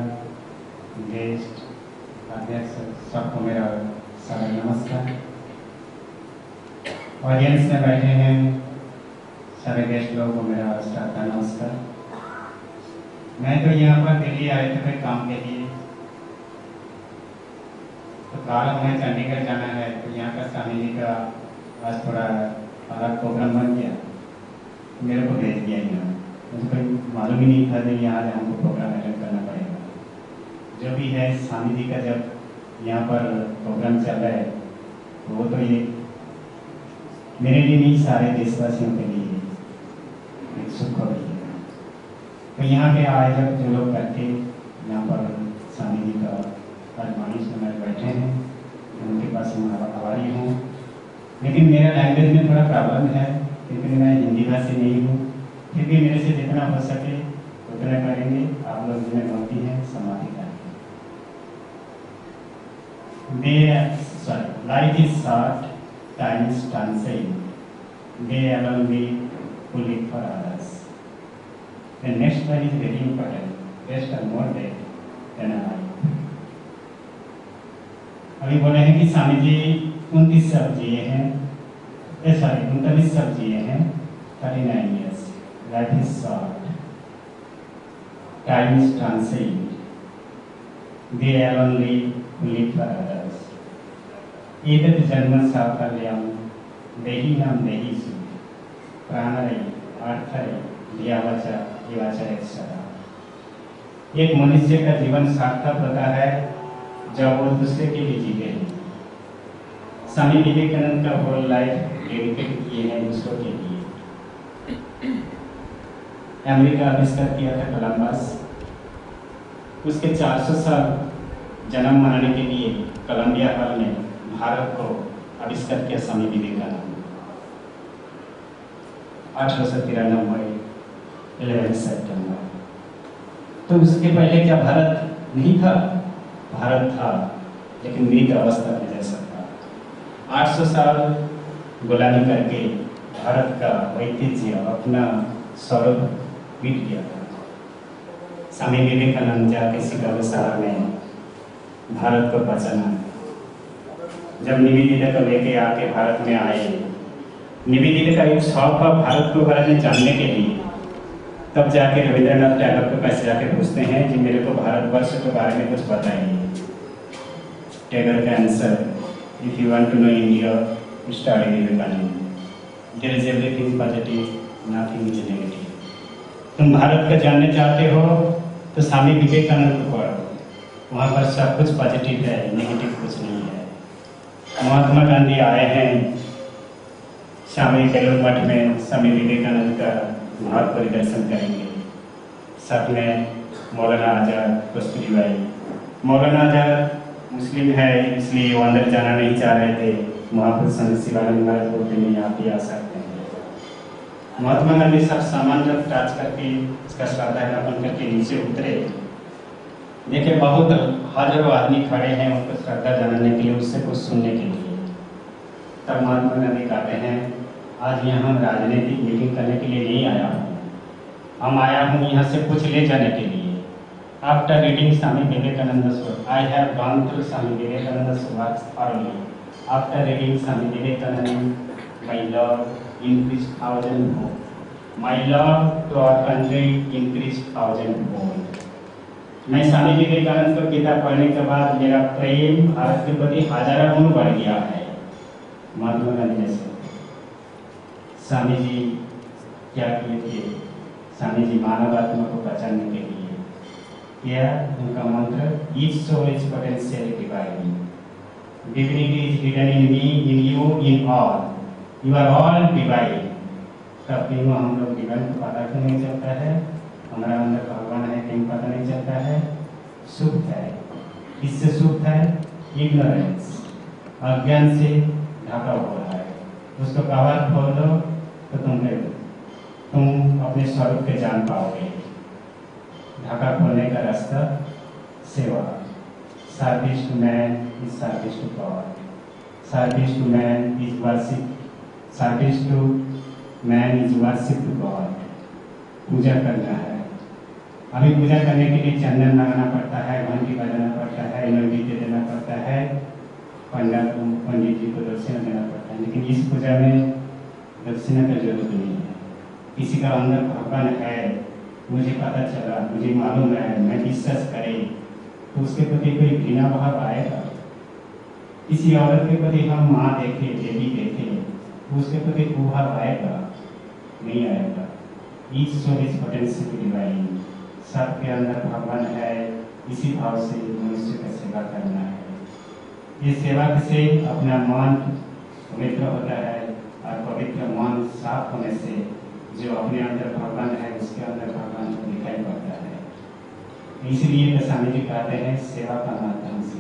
गेस्ट, अध्यक्ष, सबको मेरा सारा नमस्कार। ऑडियंस में बैठे हैं सारे गेस्ट लोगों को मेरा श्रद्धा नमस्कार। मैं तो यहाँ पर दिल्ली आए थे मेरे काम के लिए, तो कल हमें चंडीगढ़ जाना है, तो यहाँ का स्वामी जी का आज थोड़ा अलग प्रोग्राम बन गया, मेरे को भेज दिया यहाँ। मुझे कोई मालूम ही नहीं था कि यहाँ हमको प्रोग्राम अटेंड करना पड़ेगा। जो भी है स्वामी जी का जब यहाँ पर प्रोग्राम चल रहा है, तो वो तो ये मेरे लिए नहीं, सारे देशवासियों के लिए एक सुख खबर है। तो यहाँ के आयोजक जो लोग करके यहाँ पर स्वामी जी का वाणी सुनने बैठे हैं, उनके पास मैं आभारी हूँ। लेकिन मेरा लैंग्वेज में थोड़ा प्रॉब्लम है, क्योंकि मैं हिंदी भाषी नहीं हूँ। फिर भी मेरे से जितना हो सके उतना करेंगे। आप लोग जिन्हें गलती है समाधि करेंगे। Life is short, time is transient. They alone we who live for others. The next one is very important. Best are more dead than alive. अभी बोले हैं कि स्वामी जी 29 साल जिए हैं, 39 साल जिए हैं, 39 years. Life is short, time is transient. They alone who live for others. एतत् जन्म साफल्यम देहि नाम देहि सु प्राणरे अर्थरे धियावचा जीवाचा एक सदा। एक मनुष्य का जीवन सार्थक होता है जब वो दूसरे के लिए जीते हैं। स्वामी विवेकानंद का होल लाइफ डेडिकेट किए हैं दूसरों के लिए। अमेरिका आविष्कार किया था कोलंबस, उसके 400 साल जन्म मनाने के लिए कोलंबिया हॉल में भारत को आविष्कार किया स्वामी विवेकानंद। 1893 11 सितंबर। तो उसके पहले क्या भारत नहीं था? भारत था, लेकिन मृत अवस्था में जैसा था। 800 साल गुलामी करके भारत का ऐतिह्य, अपना स्वरूप मिट गया था। स्वामी विवेकानंद जाके शिकागो शहर में भारत को बचाना, जब निवेदिता को लेके आके भारत में आए, निवेदिता का एक शौक था भारत को बारे में जानने के लिए। तब जाके रविंद्रनाथ टैगोर के पास जाके पूछते हैं कि मेरे को भारतवर्ष के बारे में कुछ बताइए। टैगोर का answer, if you want to know India, study Vivekananda. There is everything positive, nothing is negative. तुम भारत का जानने चाहते हो तो स्वामी विवेकानंद को पढ़ो, वहाँ पर सब कुछ पॉजिटिव है, नेगेटिव कुछ नहीं है। महात्मा गांधी आए हैं स्वामी बेलूर मठ में, स्वामी विवेकानंद का भाव परिदर्शन करेंगे। साथ में मौलाना आजाद, कस्तूरीबाई। मौलाना आजाद मुस्लिम है, इसलिए वो अंदर जाना नहीं चाह रहे थे। महापुरुष संत शिवानंद महाराज बोलते नहीं, आप भी आ सकते हैं। महात्मा गांधी सब सामान जब टाच करके इसका श्रद्धा ज्ञापन करके नीचे उतरे, देखिए बहुत हजारों आदमी खड़े हैं उनको श्रद्धा जनाने के लिए, उससे कुछ सुनने के लिए। तब महात्मा गांधी कहते हैं, आज यहाँ हम राजनीतिक मीटिंग करने के लिए नहीं आया हूँ, हम आया हूँ यहाँ से कुछ ले जाने के लिए। After reading Swami Vivekananda's work, I have gone through Swami Vivekananda's works thoroughly. After reading Swami Vivekananda, my love increased thousandfold. My love to our country increased thousandfold. मैं स्वामी विवेकानंद को किताब पढ़ने के बाद मेरा प्रेम भारत के प्रति हजारों गुण बढ़ गया है। महात्मा गांधी जैसे स्वामी जी क्या किए थे? स्वामी जी मानव आत्मा को बचाने के लिए क्या उनका मंत्र each soul is potential divine, divinity is hidden in me, in you, in all, you are all divine. तब भी हम लोग डिवाइन को पता क्यों नहीं चलता है? हमारा अंदर भगवान है कहीं पता नहीं चलता है। सुख है, इससे सुख है इग्नोरेंस, अज्ञान से ढका हुआ है। उसको कवर खोल दो तो तुम अपने स्वरूप के जान पाओगे। ढका खोलने का रास्ता सेवा, service to man is service to God, service to man is worship, service to man is worship to God. पूजा करना है। अभी पूजा करने के लिए चंदन लगाना पड़ता है, घंटी बजाना पड़ता है, नैवेद्य देना पड़ता है, पंडित जी को दक्षिणा देना पड़ता है। लेकिन इस पूजा में दक्षिणा का जरूरत नहीं है। किसी का अंदर भगवान है, मुझे पता चला, मुझे मालूम है, मैं विश्वास करे तो उसके प्रति कोई घृणा भाव आएगा। किसी औरत के प्रति हम माँ देखे, देवी देखे तो उसके प्रति कुभाव आएगा? नहीं आएगा। Each soul is potential divine, सबके अंदर भगवान है। इसी भाव से मनुष्य का सेवा करना है। ये सेवा से अपना मन पवित्र होता है और पवित्र मन साफ होने से जो अपने अंदर भगवान है उसके अंदर भगवान को दिखाई पड़ता है। इसलिए तो स्वामी जी कहते हैं सेवा का माध्यम से,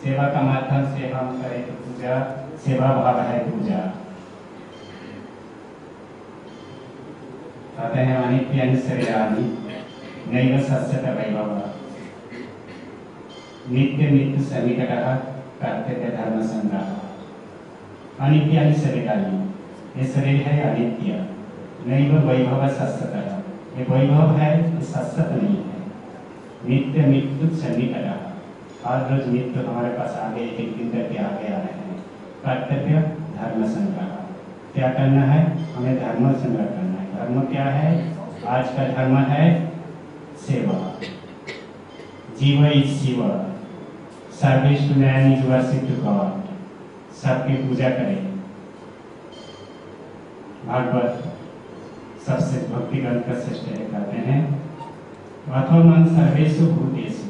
सेवा का माध्यम से हम करें तो पूजा, सेवा भाव है पूजा। कहते हैं अनित्यं शरीराणि नैव शस्यत वैभवः, नित्य नित्य सन्निकटः कर्तव्य धर्म संग्रह। अनित्यं शरीराणि, ये शरीर है अनित्य, नैव वैभव शस्यतः, ये वैभव है ये शाश्वत नहीं है। नित्य मृत्यु सन्निकटः, हर रोज मृत्यु हमारे पास आगे एक दिन करके आगे आ रहे हैं। कर्तव्य धर्म संग्रह, क्या करना है? हमें धर्म संग्रह करना है। धर्म क्या है? आज का धर्म है सेवा। जीव is Shiva, service to man is worship to God. सबकी पूजा करें। भागवत सबसे भक्ति ग्रंथ का श्रेष्ठ है। कहते हैं अथो मन सर्वेषु भूतेषु,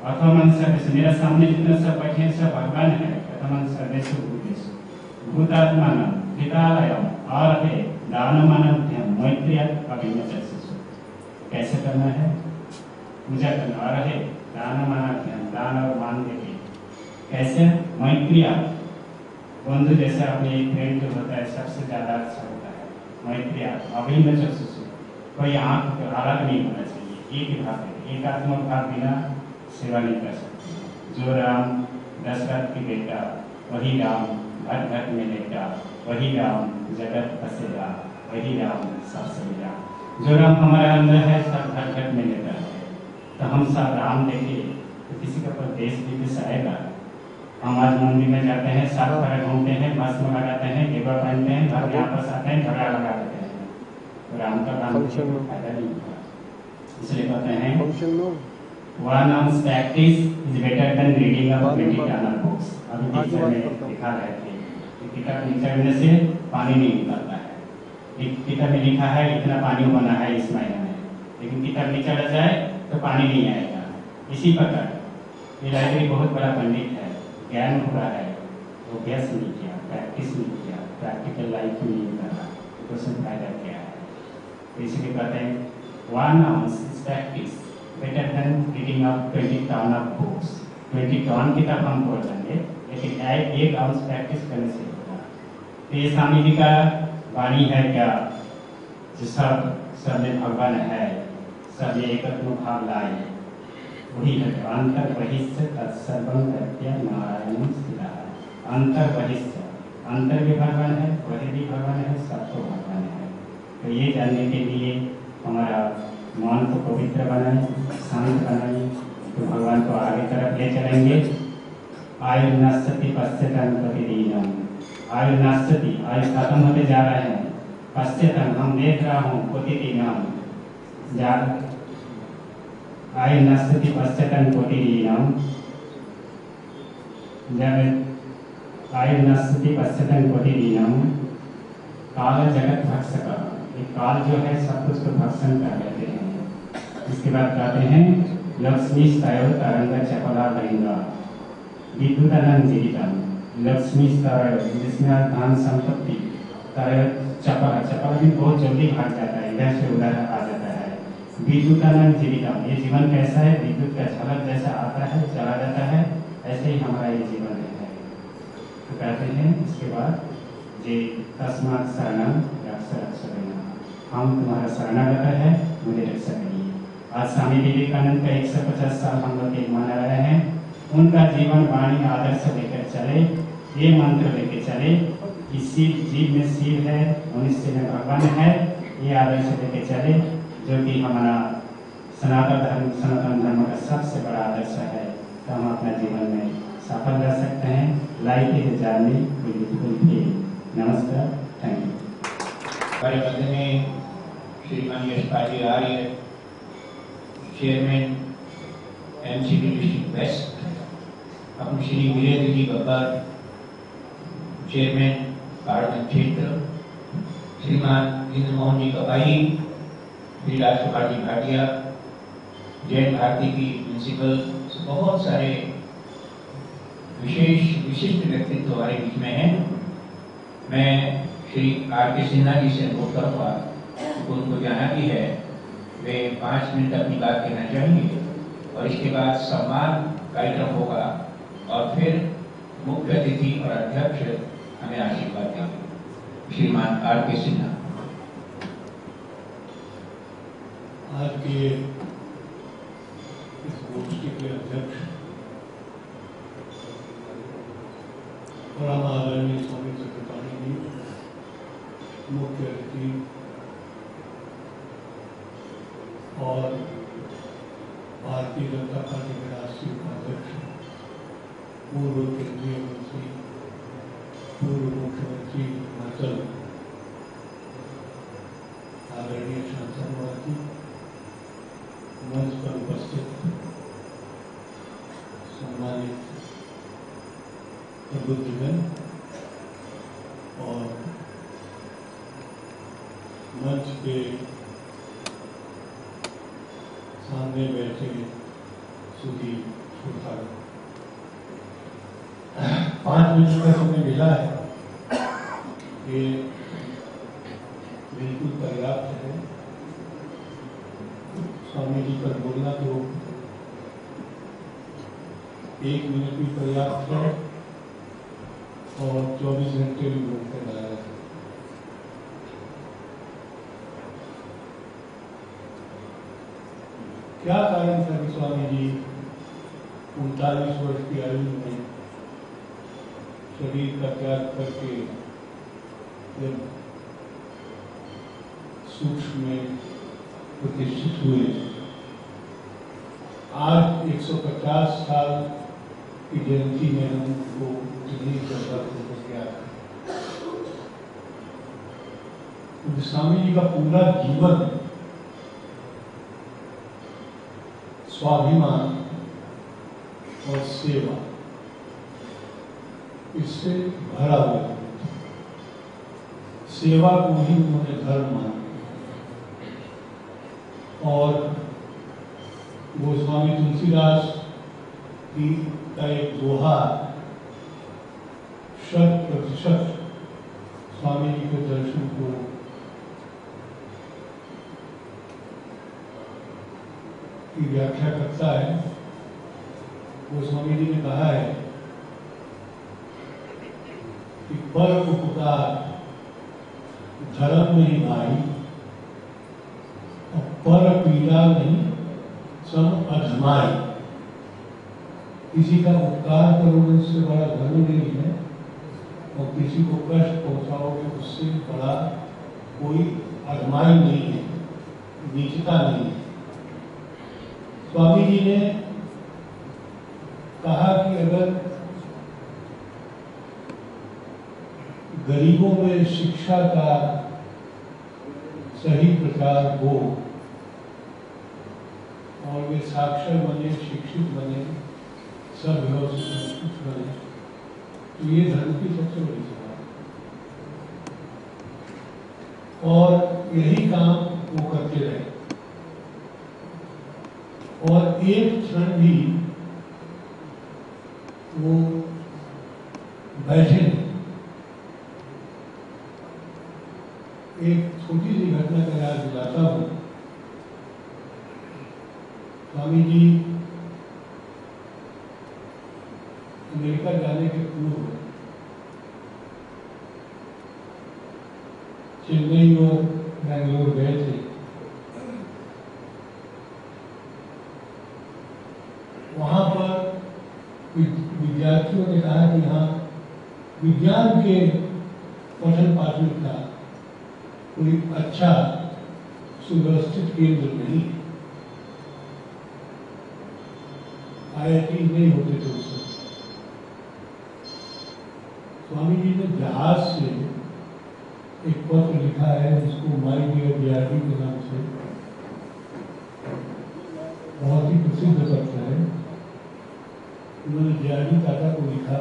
अथो मन सर्वेषु, मेरा सामने जितना सब बैठे हैं सब भगवान है। अथो मन सर्वेषु भूतेषु भूतात्मानं हितालयम् अर्हे दानमानभ्यं मैत्र्यात् अभिन्नचक्षुषु। कैसे करना है? पूजा करना। अर्हे दानमानभ्यं, दान और मान देके। कैसे? मैत्र्यात्, बंधु जैसे अपने एक फ्रेंड जो होता है सबसे ज्यादा अच्छा होता है। मैत्र्यात् अभिन्नचक्षुषु, कोई आंख अलग नहीं होना चाहिए, एक ही भाव है। एकात्मक भाव बिना सेवा नहीं कर सकते। जो राम दशरथ की बेटा, वही राम घट घट में लेटा, वही राम जगत बसेगा, वही राम सब सहेगा। जो राम हमारे अंदर है सब घट घट में लेता है। तो हम सब राम देखे तो किसी का पर देश विदेश आएगा। हम आज मंदिर में जाते हैं, सात खड़े घूमते हैं, भस्म लगाते हैं, घेवर पहनते हैं, घर में वापस आते हैं, झगड़ा लगा देते हैं। तो राम का काम फायदा नहीं होगा। इसलिए कहते हैं one ounce practice is better than reading of 20 ton books। अभी टीचर में दिखा रहे थे कि किताब निचोड़ने से पानी नहीं निकलता है। एक किताब में लिखा है इतना पानी होना है इस महीने में, लेकिन किताब निचोड़ा जाए तो पानी नहीं आएगा। इसी प्रकार ये लाइब्रेरी बहुत बड़ा पंडित है, ज्ञान हुआ है, वो अभ्यास नहीं किया, प्रैक्टिस नहीं किया, प्रैक्टिकल लाइफ में नहीं करा तो उसमें फायदा क्या है? तो इसलिए कहते हैं one ounce is practice better than reading of 20 ton of books। 20 ton किताब हम पढ़ लेंगे, लेकिन एक आउंस प्रैक्टिस करने से होगा। तो ये स्वामी जी का वाणी है क्या? जो सब में भगवान है, सब एकत्व भाव लाए, वही है। अंतर बहिष्य तत्सर्वं प्रत्य नारायण स्थिता। अंतर बहिष्य, अंतर भी भगवान है, वही भी भगवान है, सब तो भगवान है। तो ये जानने के लिए हमारा मन को पवित्र बनाएं, शांत बनाएं, तो भगवान को आगे तरफ ले चलेंगे। आयुर्नास्ति पश्यतन प्रतिदिनम, आयुर्नास्ति, आयु खत्म होते जा रहे हैं। पश्यतन, हम देख रहा हूँ, प्रतिदिनम, आयुर्नास्ति पश्यतन प्रतिदिनम, जब आयुर्नास्ति पश्यतन प्रतिदिनम, काल जगत भक्षक, ये काल जो है सब कुछ को भक्षण कर लेते हैं। इसके बाद कहते हैं लक्ष्मी स्तयो तरंग चपला भृंगा विद्युतानंद जीवितम, लक्ष्मी स्तयो जिसमें धन संपत्ति, तरय चपला, चपला भी बहुत जल्दी भाग जाता है, इधर से उधर आ जाता है। विद्युतानंद जीवितम, ये जीवन कैसा है, विद्युत का झलक जैसा आता है चला जाता है, ऐसे ही हमारा ये जीवन है। तो कहते हैं इसके बाद जे तस्मात् शरणं रक्ष रक्षणं, हम तुम्हारा शरणागत है, मुझे रक्षा करिए। आज स्वामी विवेकानंद का 150 साल हम लोग एक मना रहे हैं। उनका जीवन वाणी आदर्श लेकर चले, ये मंत्र लेकर चले कि शिव, जीव में शिव है, मनुष्य में भगवान है, ये आदर्श लेकर चले, जो कि हमारा सनातन धर्म का सबसे बड़ा आदर्श है। तो हम अपना जीवन में सफल रह सकते हैं। Life is journey, beautiful feel. नमस्कार, थैंक यू। हमारे मध्य में श्रीमान Yashpal Arya, chairman MCD district waste, अपने श्री वीरेंद्र जी बब्बर, चेयरमैन पार्वती क्षेत्र, श्रीमान इंद्र मोहन जी कपाई, श्री राजकुमार जी भाटिया, जैन भारती की प्रिंसिपल, बहुत सारे विशिष्ट व्यक्तित्व हमारे बीच में हैं। मैं श्री आर.के. सिन्हा जी से अनुरोध करूँगा कि उनको जाना भी है, वे 5 मिनट अपनी बात कहना चाहेंगे और इसके बाद सम्मान कार्यक्रम होगा और फिर मुख्य अतिथि और अध्यक्ष हमें आशीर्वाद देंगे। श्रीमान आर.के. सिन्हा। आज के इस गोष्ठी के अध्यक्ष परम आदरणीय स्वामी चक्रपाणी जी, मुख्य अतिथि और भारतीय जनता पार्टी के राष्ट्रीय उपाध्यक्ष, पूर्व केंद्रीय मंत्री, पूर्व मुख्यमंत्री हिमाचल आदरणीय सांसद महाराज, मंच पर उपस्थित सम्मानित प्रबुद्धजन और मंच के सामने बैठे सुधी श्रोतागण, 5 मिनट का समय मिला है, ये बिल्कुल पर्याप्त है। स्वामी जी पर बोलना तो 1 मिनट भी पर्याप्त है और 24 घंटे भी बोलते रहा है। क्या कारण था कि स्वामी जी 39 वर्ष की आयु में शरीर का त्याग करके जब सूक्ष्म में प्रतिष्ठित हुए, आज 150 साल की जयंती में उनको जितनी जरूरत हो गया था। स्वामी जी का पूरा जीवन स्वाभिमान और सेवा, इससे भरा हुआ है। सेवा को ही उन्होंने धर्म माना और गोस्वामी तुलसीदास की का एक दोहा 100% स्वामी जी के दर्शन को की व्याख्या करता है। गोस्वामी जी ने कहा है कि पर उपकार धर्म नहीं भाई और पर पीड़ा नहीं सम अधमाई। किसी का उपकार करोगे उससे बड़ा धर्म नहीं है और किसी को कष्ट पहुंचाओगे उससे बड़ा कोई अधमाई नहीं है, नीचता नहीं है। स्वामी जी ने कहा कि अगर गरीबों में शिक्षा का सही प्रचार हो और वे साक्षर बने, शिक्षित बने, सब व्यवस्थित बने, तो ये धर्म की सबसे बड़ी सेवा है। और यही काम वो करते रहे और एक क्षण भी वो बैठे नहीं। एक छोटी सी घटना का याद दिलाता हूँ। स्वामी जी अमेरिका जाने के पूर्व चेन्नई और बेंगलोर गए थे। वहां पर विद्यार्थियों ने कहा कि यहाँ विज्ञान के पठन पाठन का कोई अच्छा सुव्यवस्थित केंद्र नहीं है। IIT नहीं होते थे उस समय। स्वामी जी ने जहाज से एक पत्र लिखा है जिसको माय डियर DRD के नाम से, बहुत ही प्रसिद्ध पत्र है। उन्होंने DRD टाटा को लिखा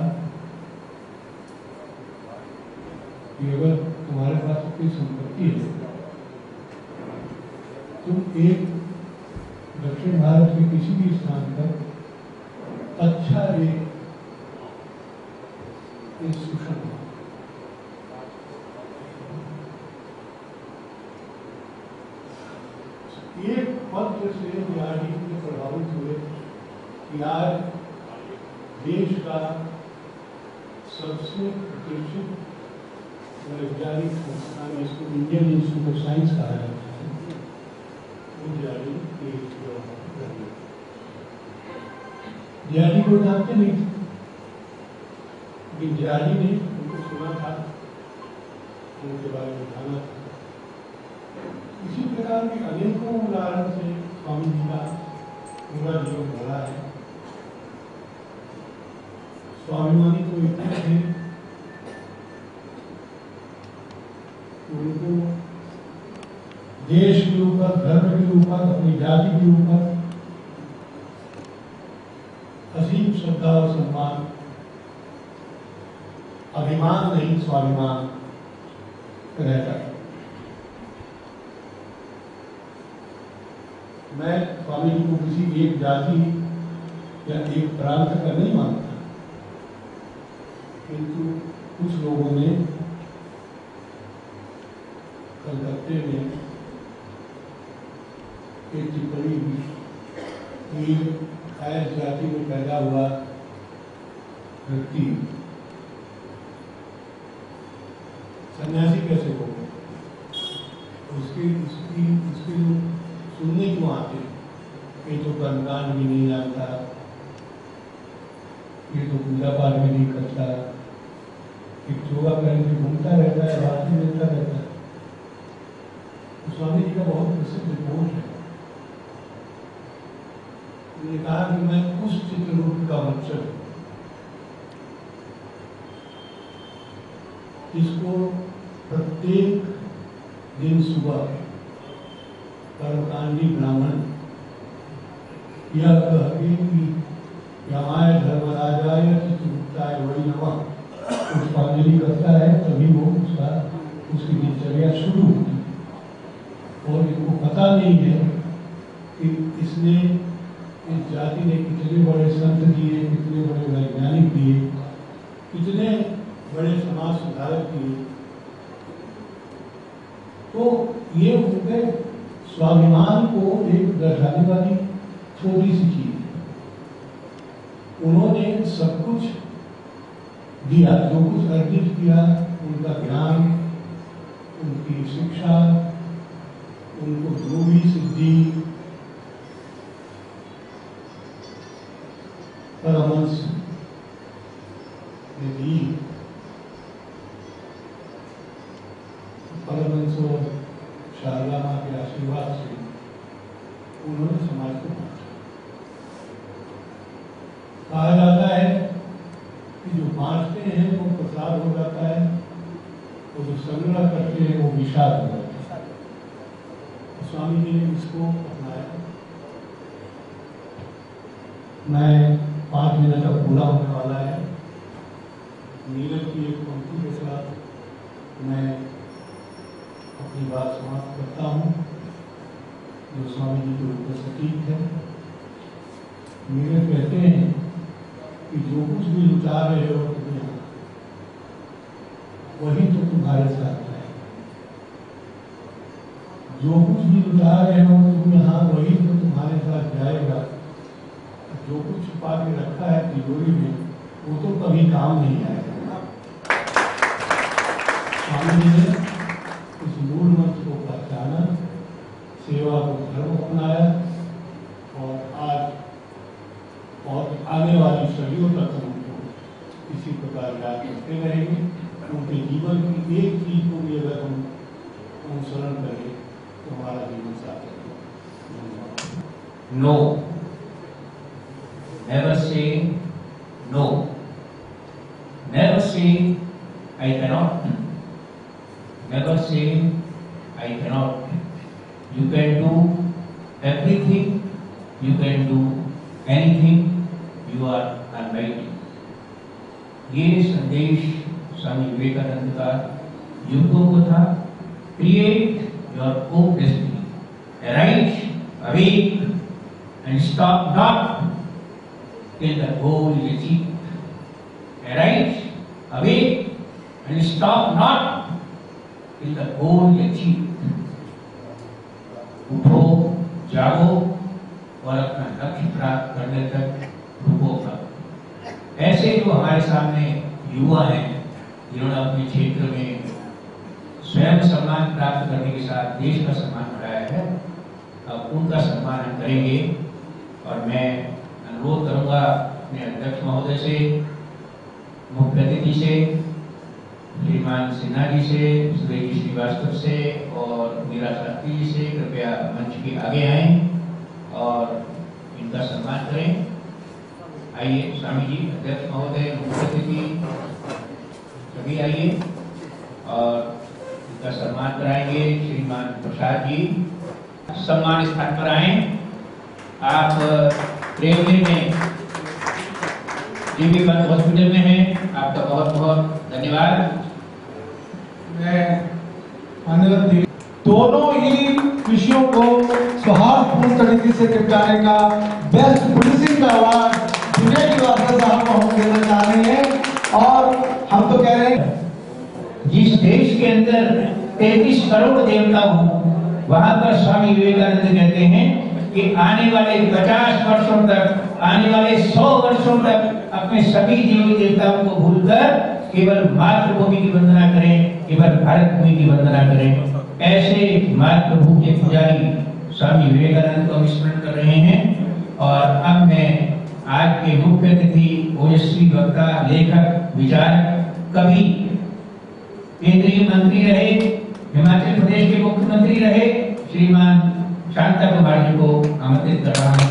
कि अगर तुम्हारे पास कोई संपत्ति है, तुम एक दक्षिण भारत के किसी भी स्थान पर अच्छा एक इंस्टीट्यूशन हो। एक पत्र से DRD में प्रभावित हुए कि आज देश का सबसे प्रतिष्ठित वैज्ञानिक संस्थान, जिसको इंडियन इंस्टीट्यूट ऑफ साइंस कहा जाता है, वो DRD को जानते नहीं थे, लेकिन DRD ने उनको सुना था, उनके बारे में जाना था। इसी प्रकार के अनेकों उदाहरण से स्वामी जी का पूरा जीवन भरा है। स्वाभिमानी तो इतने थे, उनको देश के ऊपर, धर्म के ऊपर, अपनी जाति के ऊपर असीम श्रद्धा और सम्मान, अभिमान नहीं स्वाभिमान रहता है। मैं स्वामी जी को किसी एक जाति या एक प्रांत का नहीं मानता, किंतु कुछ लोगों ने कलकत्ते में एक टिप्पणी की कि ऐस जाति में पैदा हुआ व्यक्ति सन्यासी कैसे हो गए। इसके लोग सुनने क्यों आते हैं? ये तो कर्मकांड भी नहीं जानता, ये तो पूजा पाठ भी नहीं करता, एक चोगा पहन के घूमता रहता है, भाषण देता रहता है। तो स्वामी जी का बहुत प्रसिद्ध कोट है। उन्होंने कहा कि मैं उस चित्ररूप का वंशज हूं जिसको प्रत्येक दिन सुबह कर्मकांडी ब्राह्मण यह कह के कि यमाय धर्मराजाय चित्रगुप्ताय वही नमः पुष्पांजलि करता है, तभी वो उसकी दिनचर्या शुरू होती है। और इनको पता नहीं है कि इसने, इस जाति ने कितने बड़े संत दिए, कितने बड़े वैज्ञानिक दिए, कितने बड़े समाज सुधारक दिए। तो ये उनके स्वाभिमान को एक दर्शाने वाली छोटी सी चीज है। उन्होंने सब कुछ दिया, जो कुछ अर्जित किया, उनका ज्ञान, उनकी शिक्षा, उनको जो भी सिद्धि परमहंस ने दी, परमहंस और शारदा मां के आशीर्वाद से उन्होंने समाज को बांटा। बांटते हैं वो प्रसाद हो जाता है, और जो संग्रह करते हैं वो विषाद हो जाता है। स्वामी जी ने इसको अपनाया। मैं 5 मिनट अब पूरा होने वाला है। नीरज की एक पंक्ति के साथ मैं अपनी बात समाप्त करता हूँ, जो स्वामी जी के ऊपर सटीक है। नीरज कहते हैं कि जो कुछ भी लुटा रहे हो तुम यहाँ, वही तो तुम्हारे साथ है। जो कुछ भी लुटा रहे हो तुम यहाँ, वही तो तुम्हारे साथ जाएगा। जो कुछ छुपा के रखा है तिजोरी में, वो तो कभी काम नहीं आएगा। स्वामी जी ने इस मूल मंत्र को पहचाना, सेवा को धर्म अपनाया, और आज और आने वाली सदियों तक हमको इसी प्रकार याद करते रहेंगे। उनके जीवन की एक चीज को भी अगर हम अनुसरण करें तो हमारा जीवन सार्थक होगा। No, never say no, never say I cannot, never say I cannot. You can do everything, you can do anything, you are almighty. ये संदेश स्वामी विवेकानंद का युगों को था। Create your own destiny, arise, awake and stop not till the goal is achieved. Arise, awake, and stop not till the goal is achieved. उठो, जागो और अपना लक्ष्य प्राप्त करने तक रुको मत। ऐसे जो हमारे सामने युवा हैं, जिन्होंने अपने क्षेत्र में स्वयं सम्मान प्राप्त करने के साथ देश का सम्मान बढ़ाया है, अब उनका सम्मान हम करेंगे। और मैं अनुरोध करूंगा अपने अध्यक्ष महोदय से, मुख्य अतिथि से, श्रीमान सिन्हा जी से, सुरेश श्रीवास्तव से और मीरा शास्त्री जी से कृपया मंच के आगे आएं और इनका सम्मान करें। आइए स्वामी जी, अध्यक्ष महोदय, मुख्य अतिथि सभी आइए और इनका सम्मान कराएंगे। श्रीमान प्रसाद जी सम्मान स्थान पर आए। आप रेलवे में जीबी पंत हॉस्पिटल में हैं, आपका बहुत बहुत धन्यवाद। मैं दोनों ही विषयों को सौहार्दपूर्ण तरीके से निपटाने का बेस्ट पुलिसिंग का अवार्ड विजय श्रीवास्तव साहब को हम देना चाह रहे हैं। और हम तो कह रहे हैं, जिस देश के अंदर 33 करोड़ देवता हो, वहां पर स्वामी विवेकानंद कहते हैं कि आने वाले 50 वर्षों तक, आने वाले 100 वर्षों तक अपने सभी देवी देवताओं को भूलकर केवल मातृभूमि की वंदना करें, केवल भारत भूमि की वंदना करें। ऐसे मातृभूमि के पुजारी स्वामी विवेकानंद को स्मरण कर रहे हैं। और अब मैं आज के मुख्य अतिथि, ओजस्वी वक्ता, लेखक, विचारक, कवि, केंद्रीय मंत्री रहे, हिमाचल प्रदेश के मुख्यमंत्री रहे, श्रीमान शांता कुमार जी को आमंत्रित कर रहा हूँ।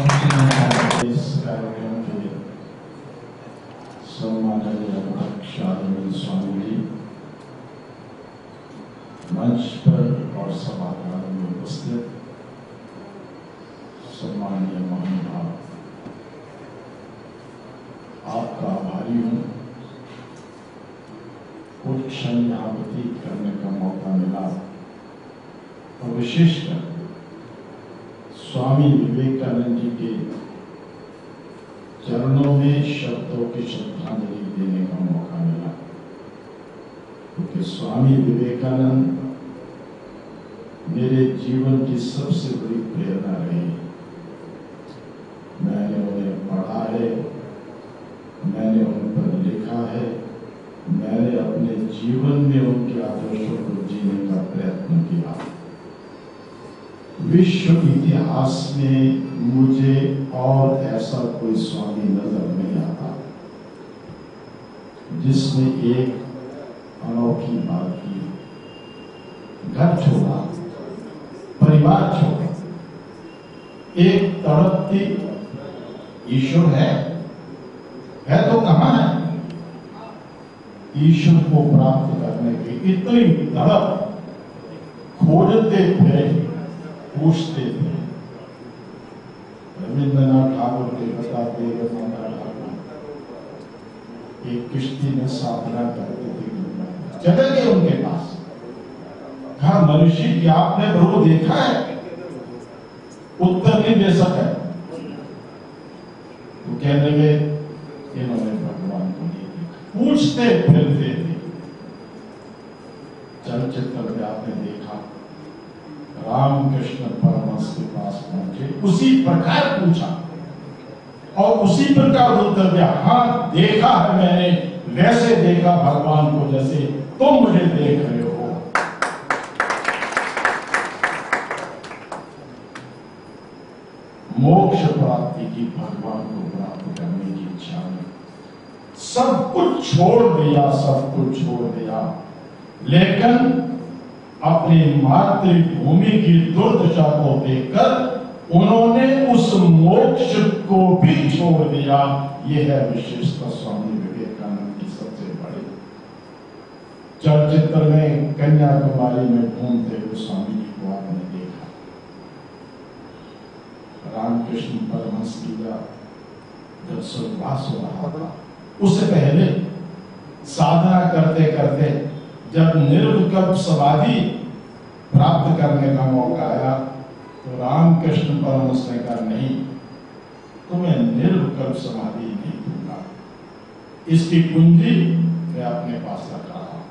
इस कार्यक्रम के सम्माननीय अध्यक्ष आदरणीय स्वामी जी, मंच पर और सभागार में उपस्थित सम्माननीय महानुभाव, आपका आभारी हूँ। कुछ क्षण यहाँ व्यतीत करने का मौका मिला, और विशेषकर स्वामी विवेकानंद जी के चरणों में शब्दों की श्रद्धांजलि देने का मौका मिला, क्योंकि स्वामी विवेकानंद मेरे जीवन की सबसे बड़ी प्रेरणा रही। मैंने उन्हें पढ़ा है, मैंने उन पर लिखा है, मैंने अपने जीवन में उनके आदर्शों को जीने का प्रयत्न किया। विश्व इतिहास में मुझे और ऐसा कोई स्वामी नजर नहीं आता जिसने एक अनोखी बात की, घर छोड़ा, परिवार छोड़ा, एक तड़पती ईश्वर है तो कहां है, ईश्वर को प्राप्त करने की इतनी तड़प, खोजते थे, पूछते थे। रविंद्रनाथ ठाकुर के बताते रविंद्रनाथ ठाकुर एक किश्ती में साधना करते थे, चले गए उनके पास, कहा मनुष्य कि आपने प्रभु देखा है? उत्तर नहीं दे सके। तो कहने लगे इन्होंने भगवान को नहीं देखा। पूछते फिरते थे। चलचित्र में आपने देखा रामकृष्ण परमहंस के पास पहुंचे, उसी प्रकार पूछा और उसी प्रकार उत्तर दिया, हाँ देखा है मैंने, वैसे देखा भगवान को जैसे तुम मुझे देख रहे हो। मोक्ष प्राप्ति की, भगवान को प्राप्त करने की इच्छा में सब कुछ छोड़ दिया, सब कुछ छोड़ दिया, लेकिन अपनी मातृभूमि की दुर्दशा को देखकर उन्होंने उस मोक्ष को भी छोड़ दिया। यह है विशेषता स्वामी विवेकानंद की सबसे बड़ी। चलचित्र में कन्याकुमारी में घूमते हुए स्वामी जी को आपने देखा। रामकृष्ण परमहंस जी का जब स्वर्गवास हो रहा था, उससे पहले साधना करते करते जब निर्विकल्प समाधि प्राप्त करने का मौका आया तो रामकृष्ण परमहंस ने कहा, नहीं, तुम्हें निर्विकल्प समाधि नहीं दूंगा, इसकी कुंजी मैं अपने पास रख रहा हूं।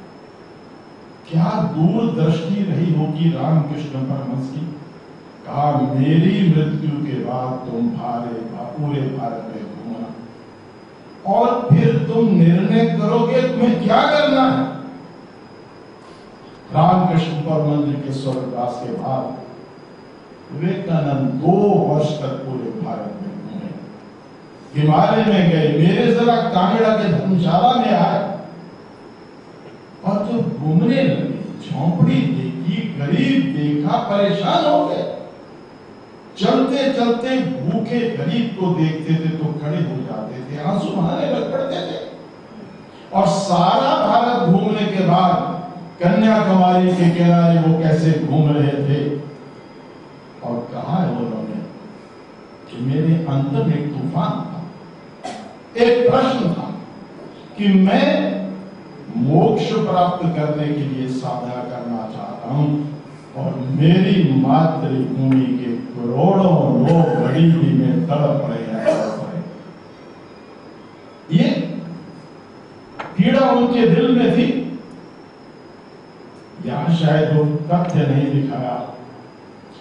क्या दूरदृष्टि रही होगी रामकृष्ण परमहंस की। कहा, मेरी मृत्यु के बाद तुम पूरे भारत में घूमना और फिर तुम निर्णय करोगे तुम्हें क्या करना है। रामकृष्ण परमहंस के स्वर्गवास के बाद विवेकानंद 2 वर्ष तक पूरे भारत में घूमे, हिमालय में गए, मेरे जरा कांगड़ा के धर्मशाला में आए और जब घूमने लगे, झोंपड़ी देखी, गरीब देखा, परेशान हो गए। चलते चलते भूखे गरीब को देखते थे तो खड़े हो जाते थे, आंसू बहाने लग पड़ते थे। और सारा भारत घूमने के बाद कन्याकुमारी के किनारे वो कैसे घूम रहे थे और कहा है उन्होंने कि मेरे अंदर एक तूफान था, एक प्रश्न था कि मैं मोक्ष प्राप्त करने के लिए साधना करना चाहता हूं और मेरी मातृभूमि के करोड़ों लोग गरीबी में तड़प रहे हैं। ये पीड़ा उनके दिल में थी। यहां शायद वो तथ्य नहीं दिखाया।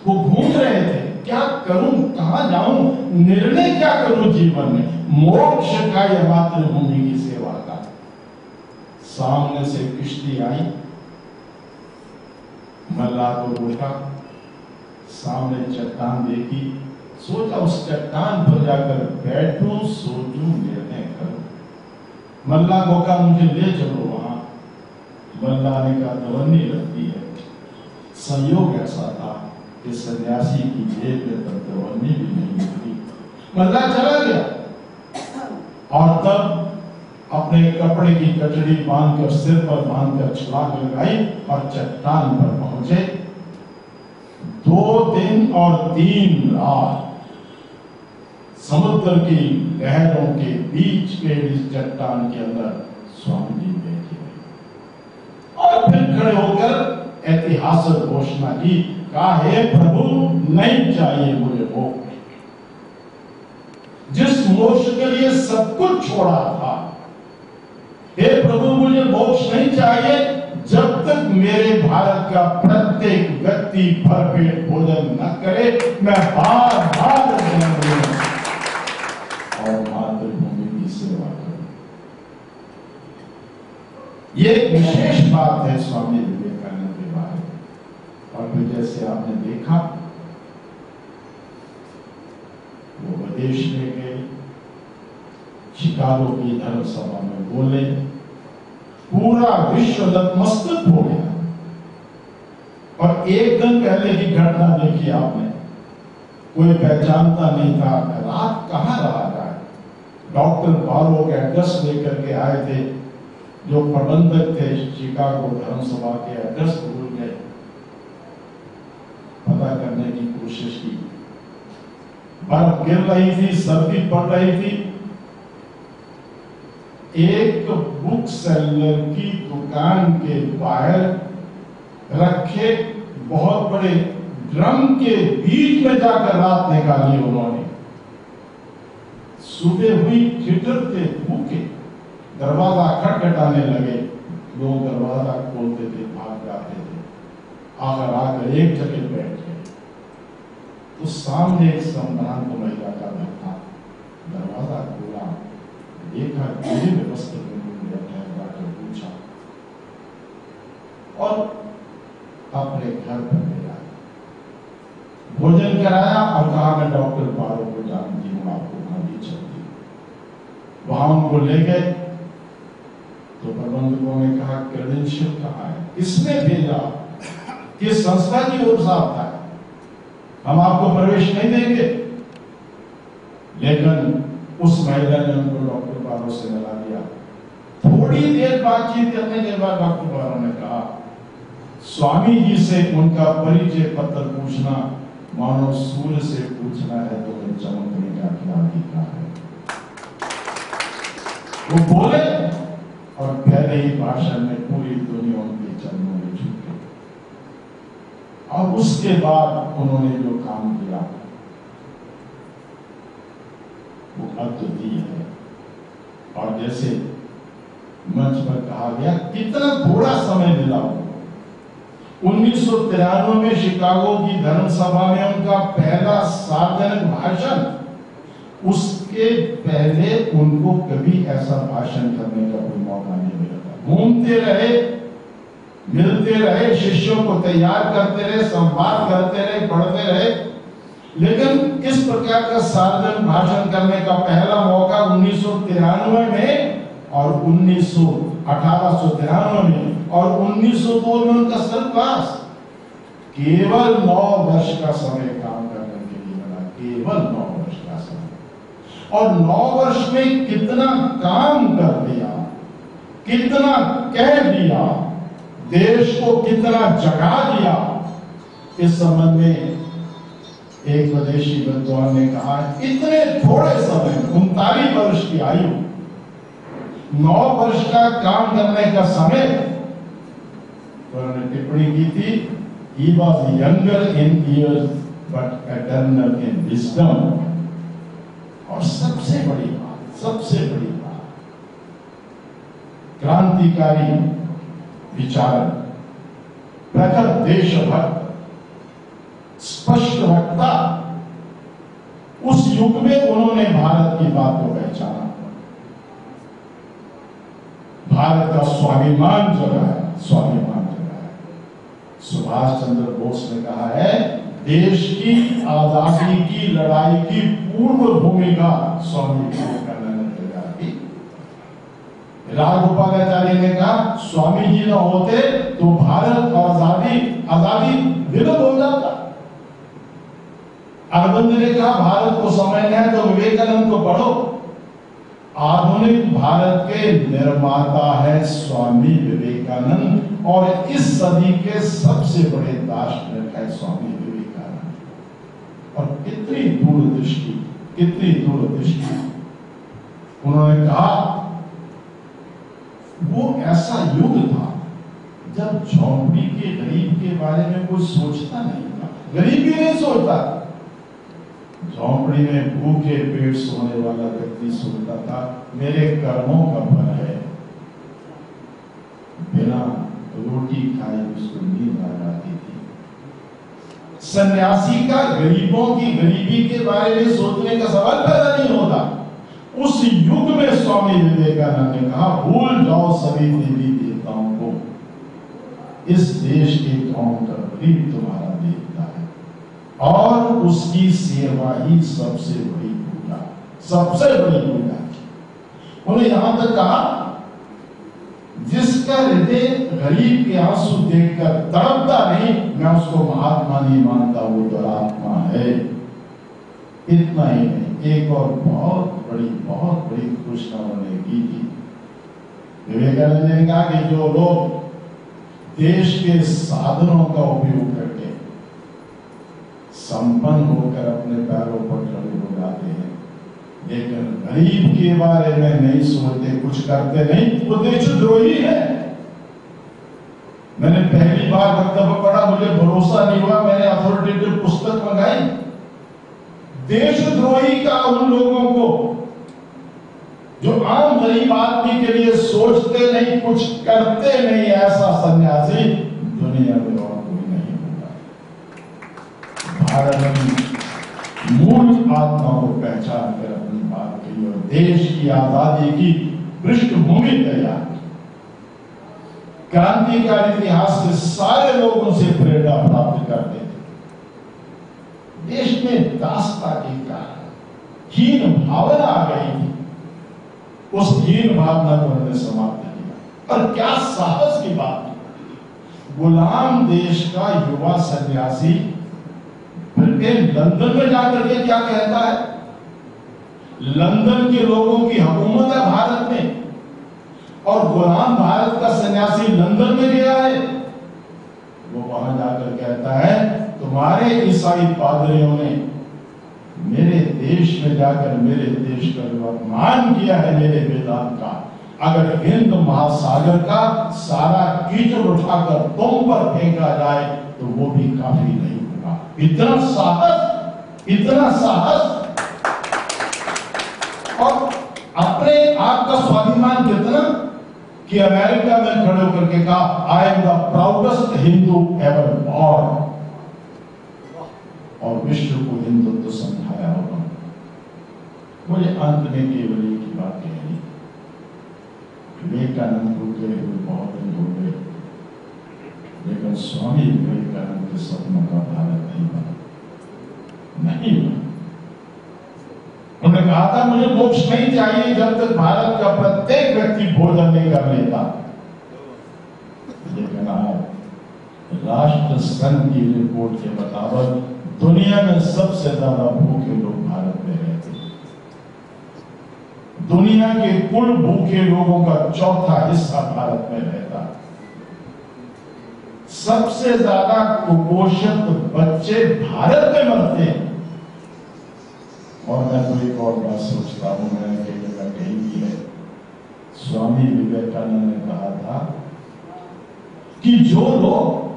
वो घूम रहे थे, क्या करूं, कहां जाऊं, निर्णय क्या करूं जीवन में, मोक्ष का या मातृभूमि की सेवा का। सामने से किश्ती आई, मल्लाह को रोका, सामने चट्टान देखी, सोचा उस चट्टान पर जाकर बैठूं, सोचूं, निर्णय करूं। मल्लाह को कहा, मुझे ले चलो वहां। मल्लाह ने कहा, दवन्नी लगती है। संयोग ऐसा था कि सन्यासी की जेब में तब दवन्नी भी नहीं निकली। मल्लाह चला गया और तब अपने कपड़े की कचड़ी बांधकर, सिर पर बांधकर छलांग लगाई और चट्टान पर पहुंचे। 2 दिन और 3 रात समुद्र की लहरों के बीच के इस चट्टान के अंदर स्वामी जी बैठे और फिर खड़े होकर ऐतिहासिक घोषणा की, कहा, हे प्रभु, नहीं चाहिए मुझे मोक्ष। जिस मोक्ष के लिए सब कुछ छोड़ा था, हे प्रभु, मुझे मोक्ष नहीं चाहिए जब तक मेरे भारत का प्रत्येक व्यक्ति भरपेट भोजन न करे। मैं बार बार और मातृभूमि की सेवा करूं। ये एक विशेष बात है स्वामी विवेकानंद के बारे में। और फिर जैसे आपने देखा, वो विदेश में गए, शिकागो की धर्म सभा में बोले, पूरा विश्व नतमस्तक हो गया। और एक दिन पहले की घटना देखी आपने, कोई पहचानता नहीं था रात कहां रहा जाए। डॉक्टर बारोक एड्रेस लेकर के आए थे जो प्रबंधक थे शिकागो धर्म सभा के अगस्त भूल गए पता करने की कोशिश की। बर्फ गिर रही थी, सर्दी पड़ रही थी। एक बुक सेलर की दुकान के बाहर रखे बहुत बड़े ड्रम के बीच में जाकर रात निकाली उन्होंने। सुबह हुई, ठिठुरते भूखे दरवाजा खटखटाने लगे। लोग दरवाजा खोलते थे, भाग जाते थे। आकर आकर एक जगह बैठ गए तो सामने एक संभ्रांत महिला का घर था। दरवाजा खोला, देखा गरीब वस्त्र में बैठा है, जाकर पूछा और अपने घर पर गया, भोजन कराया और कहा मैं डॉक्टर पारो को जानती हूँ, आपको वहां ले चलती हूँ। वहां उनको ले गए तो प्रबंधकों ने कहा क्रेडेंशियल कहाँ है, किसने भेजा, किस संस्था की ओर से आता है, हम आपको प्रवेश नहीं देंगे। लेकिन उस महिला ने उनको डॉक्टर पारो से मिला दिया। थोड़ी देर बातचीत करने के बाद डॉक्टर पारो ने कहा स्वामी जी से उनका परिचय पत्र पूछना मानो सूर्य से पूछना है तो मैं चमकने का क्या अधिकार है। वो बोले और पहले ही भाषण में पूरी दुनिया उनके चरणों में झुक गई। और उसके बाद उन्होंने जो काम किया वो अद्वितीय है। और जैसे मंच पर कहा गया कितना थोड़ा समय मिला। 1993 में शिकागो की धर्म सभा में उनका पहला सार्वजनिक भाषण, उसके पहले उनको कभी ऐसा भाषण करने का कोई मौका नहीं मिला था। घूमते रहे, मिलते रहे, शिष्यों को तैयार करते रहे, संवाद करते रहे, पढ़ते रहे, लेकिन इस प्रकार का सार्वजनिक भाषण करने का पहला मौका 1993 में और 1893 में और 1902 में उनका सर्वनाश। केवल 9 वर्ष का समय काम करने के लिए मिला, केवल 9 वर्ष का समय। और 9 वर्ष में कितना काम कर दिया, कितना कह दिया, देश को कितना जगा दिया। इस संबंध में एक विदेशी विद्वान ने कहा इतने थोड़े समय 39 वर्ष की आयु, 9 वर्ष का काम करने का समय, उन्होंने टिप्पणी की थी he was younger in years but eternal in wisdom। और सबसे बड़ी बात क्रांतिकारी विचारक, प्रखर देशभक्त, स्पष्ट वक्ता। उस युग में उन्होंने भारत की बात को पहचाना, भारत का स्वाभिमान जगाया। सुभाष चंद्र बोस ने कहा है देश की आजादी की लड़ाई की पूर्व भूमिका स्वामी विवेकानंद ने तैयार की। राजगोपालाचार्य ने कहा स्वामी जी न होते तो भारत आजादी विलुप्त हो जाता। अरविंद ने कहा भारत को समझना है तो विवेकानंद को पढ़ो। आधुनिक भारत के निर्माता है स्वामी विवेकानंद और इस सदी के सबसे बड़े दार्शनिक है स्वामी विवेकानंद। और कितनी दूरदृष्टि। उन्होंने कहा वो ऐसा युग था जब झोंपड़ी के गरीब के बारे में कोई सोचता नहीं था, गरीब भी नहीं सोचता। झोंपड़ी में भूखे पेट सोने वाला व्यक्ति सोचता था मेरे कर्मों का फल है। बिना रोटी खाए उसको नींद आ जाती थी। सन्यासी का गरीबों की गरीबी के बारे में सोचने का सवाल पैदा नहीं होता। उस युग में स्वामी विवेकानंद ने कहा भूल जाओ सभी देवी देवताओं को, इस देश के काउंटर भी तुम्हारा देवता है और उसकी सेवा ही सबसे बड़ी पूजा है। उन्हें यहां तक कहा जिसका हृदय गरीब के आंसू देखकर तड़पता नहीं, मैं उसको महात्मा नहीं मानता, वो दुरात्मा है। इतना ही नहीं, एक और बहुत बड़ी घोषणा उन्होंने की थी। विवेकानंद ने कहा कि जो लोग देश के साधनों का उपयोग करके संपन्न होकर अपने पैरों पर खड़े हो जाते हैं, लेकिन गरीब के बारे में नहीं सोचते, कुछ करते नहीं, वो देशद्रोही है। मैंने पहली बार वक्तव्य पढ़ा, मुझे भरोसा नहीं हुआ, मैंने अथॉरिटेटिव पुस्तक मंगाई। देशद्रोही का उन लोगों को जो आम गरीब आदमी के लिए सोचते नहीं, कुछ करते नहीं, ऐसा सन्यासी दुनिया में और कोई नहीं होगा। भारत में मूल आत्मा को पहचान कर अपनी बात कही और देश की आजादी की पृष्ठभूमि तैयार की। क्रांतिकारी इतिहास के सारे लोगों से प्रेरणा प्राप्त करते थे। देश में दासता के कारण हीन भावना आ गई थी, उस हीन भावना को उन्होंने समाप्त किया। और क्या साहस की बात है, गुलाम देश का युवा सन्यासी ब्रिटेन लंदन में जाकर के क्या कहता है, लंदन के लोगों की हुकूमत है भारत में, और गुलाम भारत का सन्यासी लंदन में गया है। वो वहां जाकर कहता है, तुम्हारे ईसाई पादरियों ने मेरे देश में जाकर मेरे देश का जो अपमान किया है मेरे वेदांत का, अगर हिंद महासागर का सारा कीचड़ उठाकर तुम पर फेंका जाए तो वो भी काफी नहीं होगा। इतना साहस, इतना साहस, और अपने आप का स्वाभिमान कितना कि अमेरिका में खड़े होकर के कहा, I am the proudest Hindu ever born, और विश्व को हिंदुत्व समझाया होगा। मुझे अंत में केवल एक ही बात कहनी, विवेकानंद को गए हुए बहुत दिन हो गए, लेकिन स्वामी विवेकानंद के सपनों का भारत नहीं बना, नहीं बना। उन्होंने कहा था, मुझे मोक्ष नहीं चाहिए जब तक भारत का प्रत्येक व्यक्ति भोजन नहीं कर लेता। लेकिन आज राष्ट्र संघ की रिपोर्ट के मुताबिक दुनिया में सबसे ज्यादा भूखे लोग भारत में रहते हैं। दुनिया के कुल भूखे लोगों का चौथा हिस्सा भारत में रहता है। सबसे ज्यादा कुपोषित बच्चे भारत में मरते हैं। और मैं तो एक और बात सोचता हूं, मैंने कई जगह कही भी है, स्वामी विवेकानंद ने कहा था कि जो लोग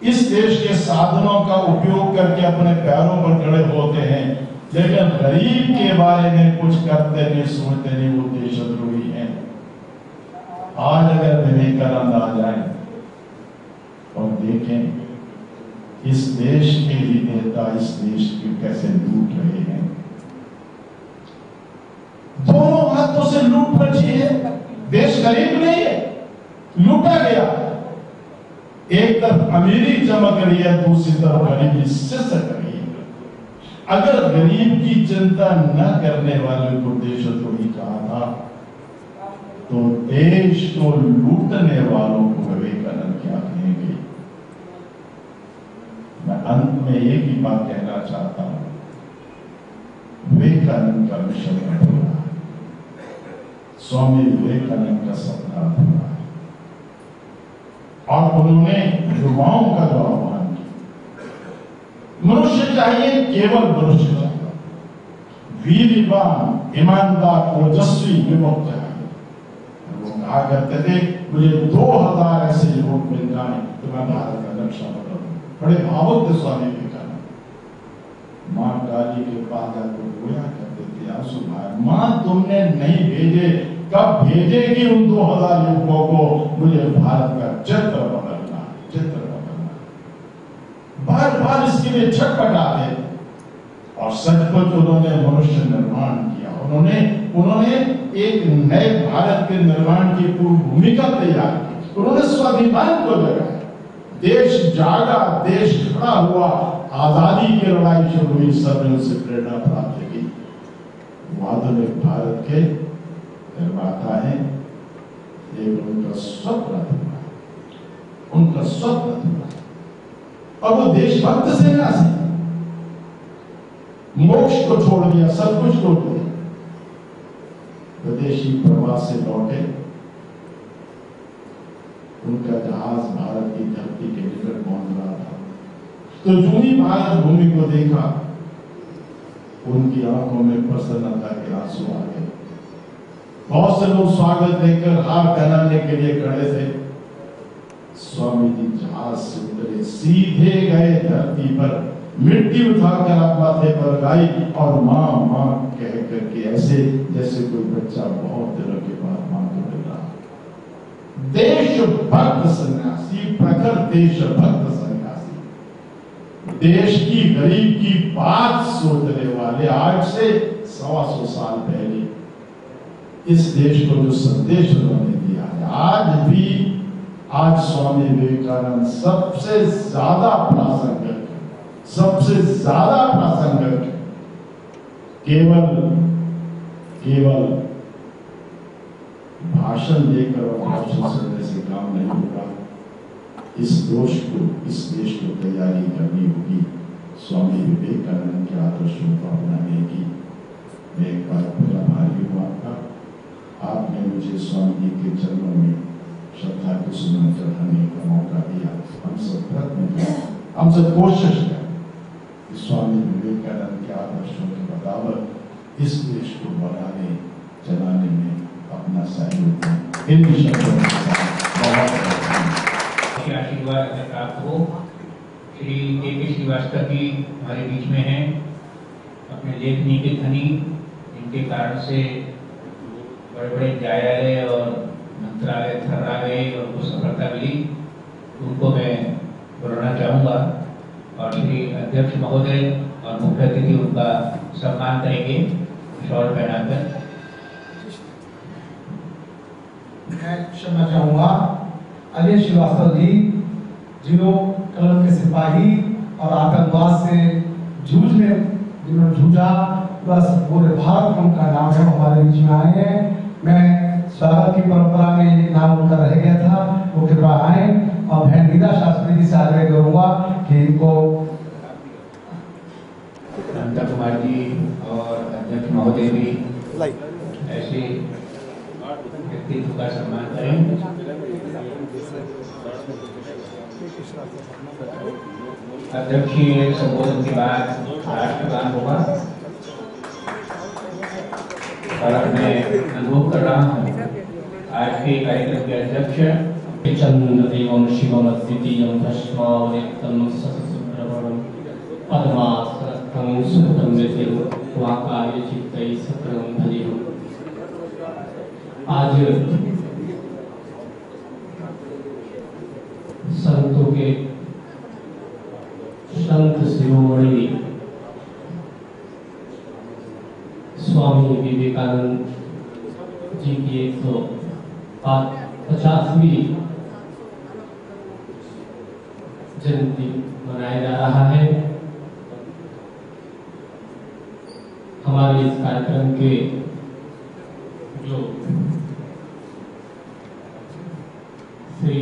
इस देश के साधनों का उपयोग करके अपने पैरों पर खड़े होते हैं, लेकिन गरीब के बारे में कुछ करते नहीं, सोचते नहीं, वो देशद्रोही हैं। आज अगर विवेकानंद आ जाए और देखें इस देश के ही नेता इस देश की कैसे लूट रहे हैं, दोनों हाथों से लूट रही है। देश गरीब नहीं है, लूटा गया। एक तरफ अमीरी चमक रही है, दूसरी तरफ गरीबी सिसक रही है। अगर गरीब की चिंता न करने वाले को देशद्रोही कहा था, तो देश को लूटने वालों को विवेकानंद क्या कहेंगे। मैं अंत में एक ही बात कहना चाहता हूं, विवेकानंद का मिशन अधूरा है, स्वामी विवेकानंद का सपना अधूरा है। और उन्होंने युवाओं का जो आह्वान किया, मनुष्य चाहिए, केवल मनुष्य चाहिए, वीरवान, ईमानदार, ओजस्वी, विमुक्त है। वो कहा करते थे, मुझे 2000 ऐसे युवक मिल जाए तो मैं भारत का नक्शा बदल दूं। बड़े भावुक थे स्वामी विवेकानंद। मां काली के पास जाकर रोया करते थे, आंसू बहाए, मां तुमने नहीं भेजे, कब भेजेगी उन 2000 युवकों को, मुझे भारत का चित्र बदलना, चित्र बदलना। बार बार इसके लिए छटपटाते, और सचमुच उन्होंने मनुष्य निर्माण किया। उन्होंने एक नए भारत के निर्माण की पूर्व भूमिका तैयार की। उन्होंने स्वाभिमान को जगाया, देश जागा, देश खड़ा हुआ, आजादी की लड़ाई शुरू हुई, सबने उनसे प्रेरणा प्राप्त की। वो आधुनिक भारत के निर्माता है, लेकिन उनका स्वप्न अधूरा है, उनका स्वप्न अधूरा है। और वो देशभक्त सन्यासी मोक्ष को छोड़ दिया, सब कुछ छोड़ दिया, विदेशी प्रवास से लौटे, उनका जहाज भारत की धरती के निकट पहुंच रहा था। तो जो ही भारत भूमि को देखा, उनकी आंखों में प्रसन्नता के आंसू आ गए। बहुत से लोग स्वागत देकर हार पहनाने के लिए खड़े थे। स्वामी जी जहाज से उतरे, सीधे गए धरती पर, मिट्टी उठाकर आप माथे पर लगाई और माँ माँ कह करके ऐसे जैसे कोई बच्चा बहुत दिनों के बाद माँ को मिल रहा। देशभक्त सन्यासी, प्रखर देशभक्त सन्यासी, देश की गरीब की बात सोचने वाले, आज से 125 साल पहले इस देश को जो संदेश उन्होंने दिया है, आज स्वामी विवेकानंद सबसे ज्यादा प्रासंगिक, सबसे ज्यादा प्रासंगिक, केवल भाषण देकर और भाषण सुनने से काम नहीं होगा। इस देश को तैयारी करनी होगी स्वामी विवेकानंद के आदर्शों को अपनाने की। मैं एक बार फिर आभारी हूँ आपका। आपने मुझे स्वामी जी के चरणों में श्रद्धा के सुमन चढ़ाने का मौका दिया। हम सब कोशिश करें कि स्वामी विवेकानंद के आदर्शों के बराबर इस देश को बढ़ाने चलाने में अपना सहयोग दें। इन शब्दों के साथ बहुत आशीर्वाद प्राप्त हो। श्री के श्रीवास्तव जी हमारे बीच में हैं, अपने लेखनी के धनी, इनके कारण से बड़े बड़े न्यायालय और मंत्रालय थर्रा गए और उनको सफलता मिली, उनको मैं बुलाना चाहूँगा और श्री अध्यक्ष महोदय और मुख्य अतिथि उनका सम्मान करेंगे शॉल पहनाकर। मैं क्षमा चाहूँगा अजय श्रीवास्तव जी, जिन्हों कलम के सिपाही और आतंकवाद से जिन्होंने जूझा, बस पूरे भारत में उनका नाम है, हमारे बीच में आए हैं। मैं स्वागत की परंपरा में ये नाम उनका रह गया था, वो कृपया आए और बहन गीता शास्त्री जी से आग्रह करूंगा कि इनको अनंता कुमार जी और अध्यक्ष महोदय भी ऐसे व्यक्तित्व का सम्मान करें। अध्यक्षीय संबोधन के बाद राष्ट्रगान होगा और मैं अनुभव कर रहा हूँ आज के कार्यक्रम के अध्यक्ष चंद्र एवं शिवम द्वितीयं भस्मावलिप्तं ससुब्रह्मण्यं पद्मासनं सुखदं नित्यं वाकाय चित्तै सकलं भजेहम्। आज संतों के संत शिरोमणि स्वामी विवेकानंद जी की 150वीं जयंती मनाया जा रहा है। हमारे इस कार्यक्रम के जो श्री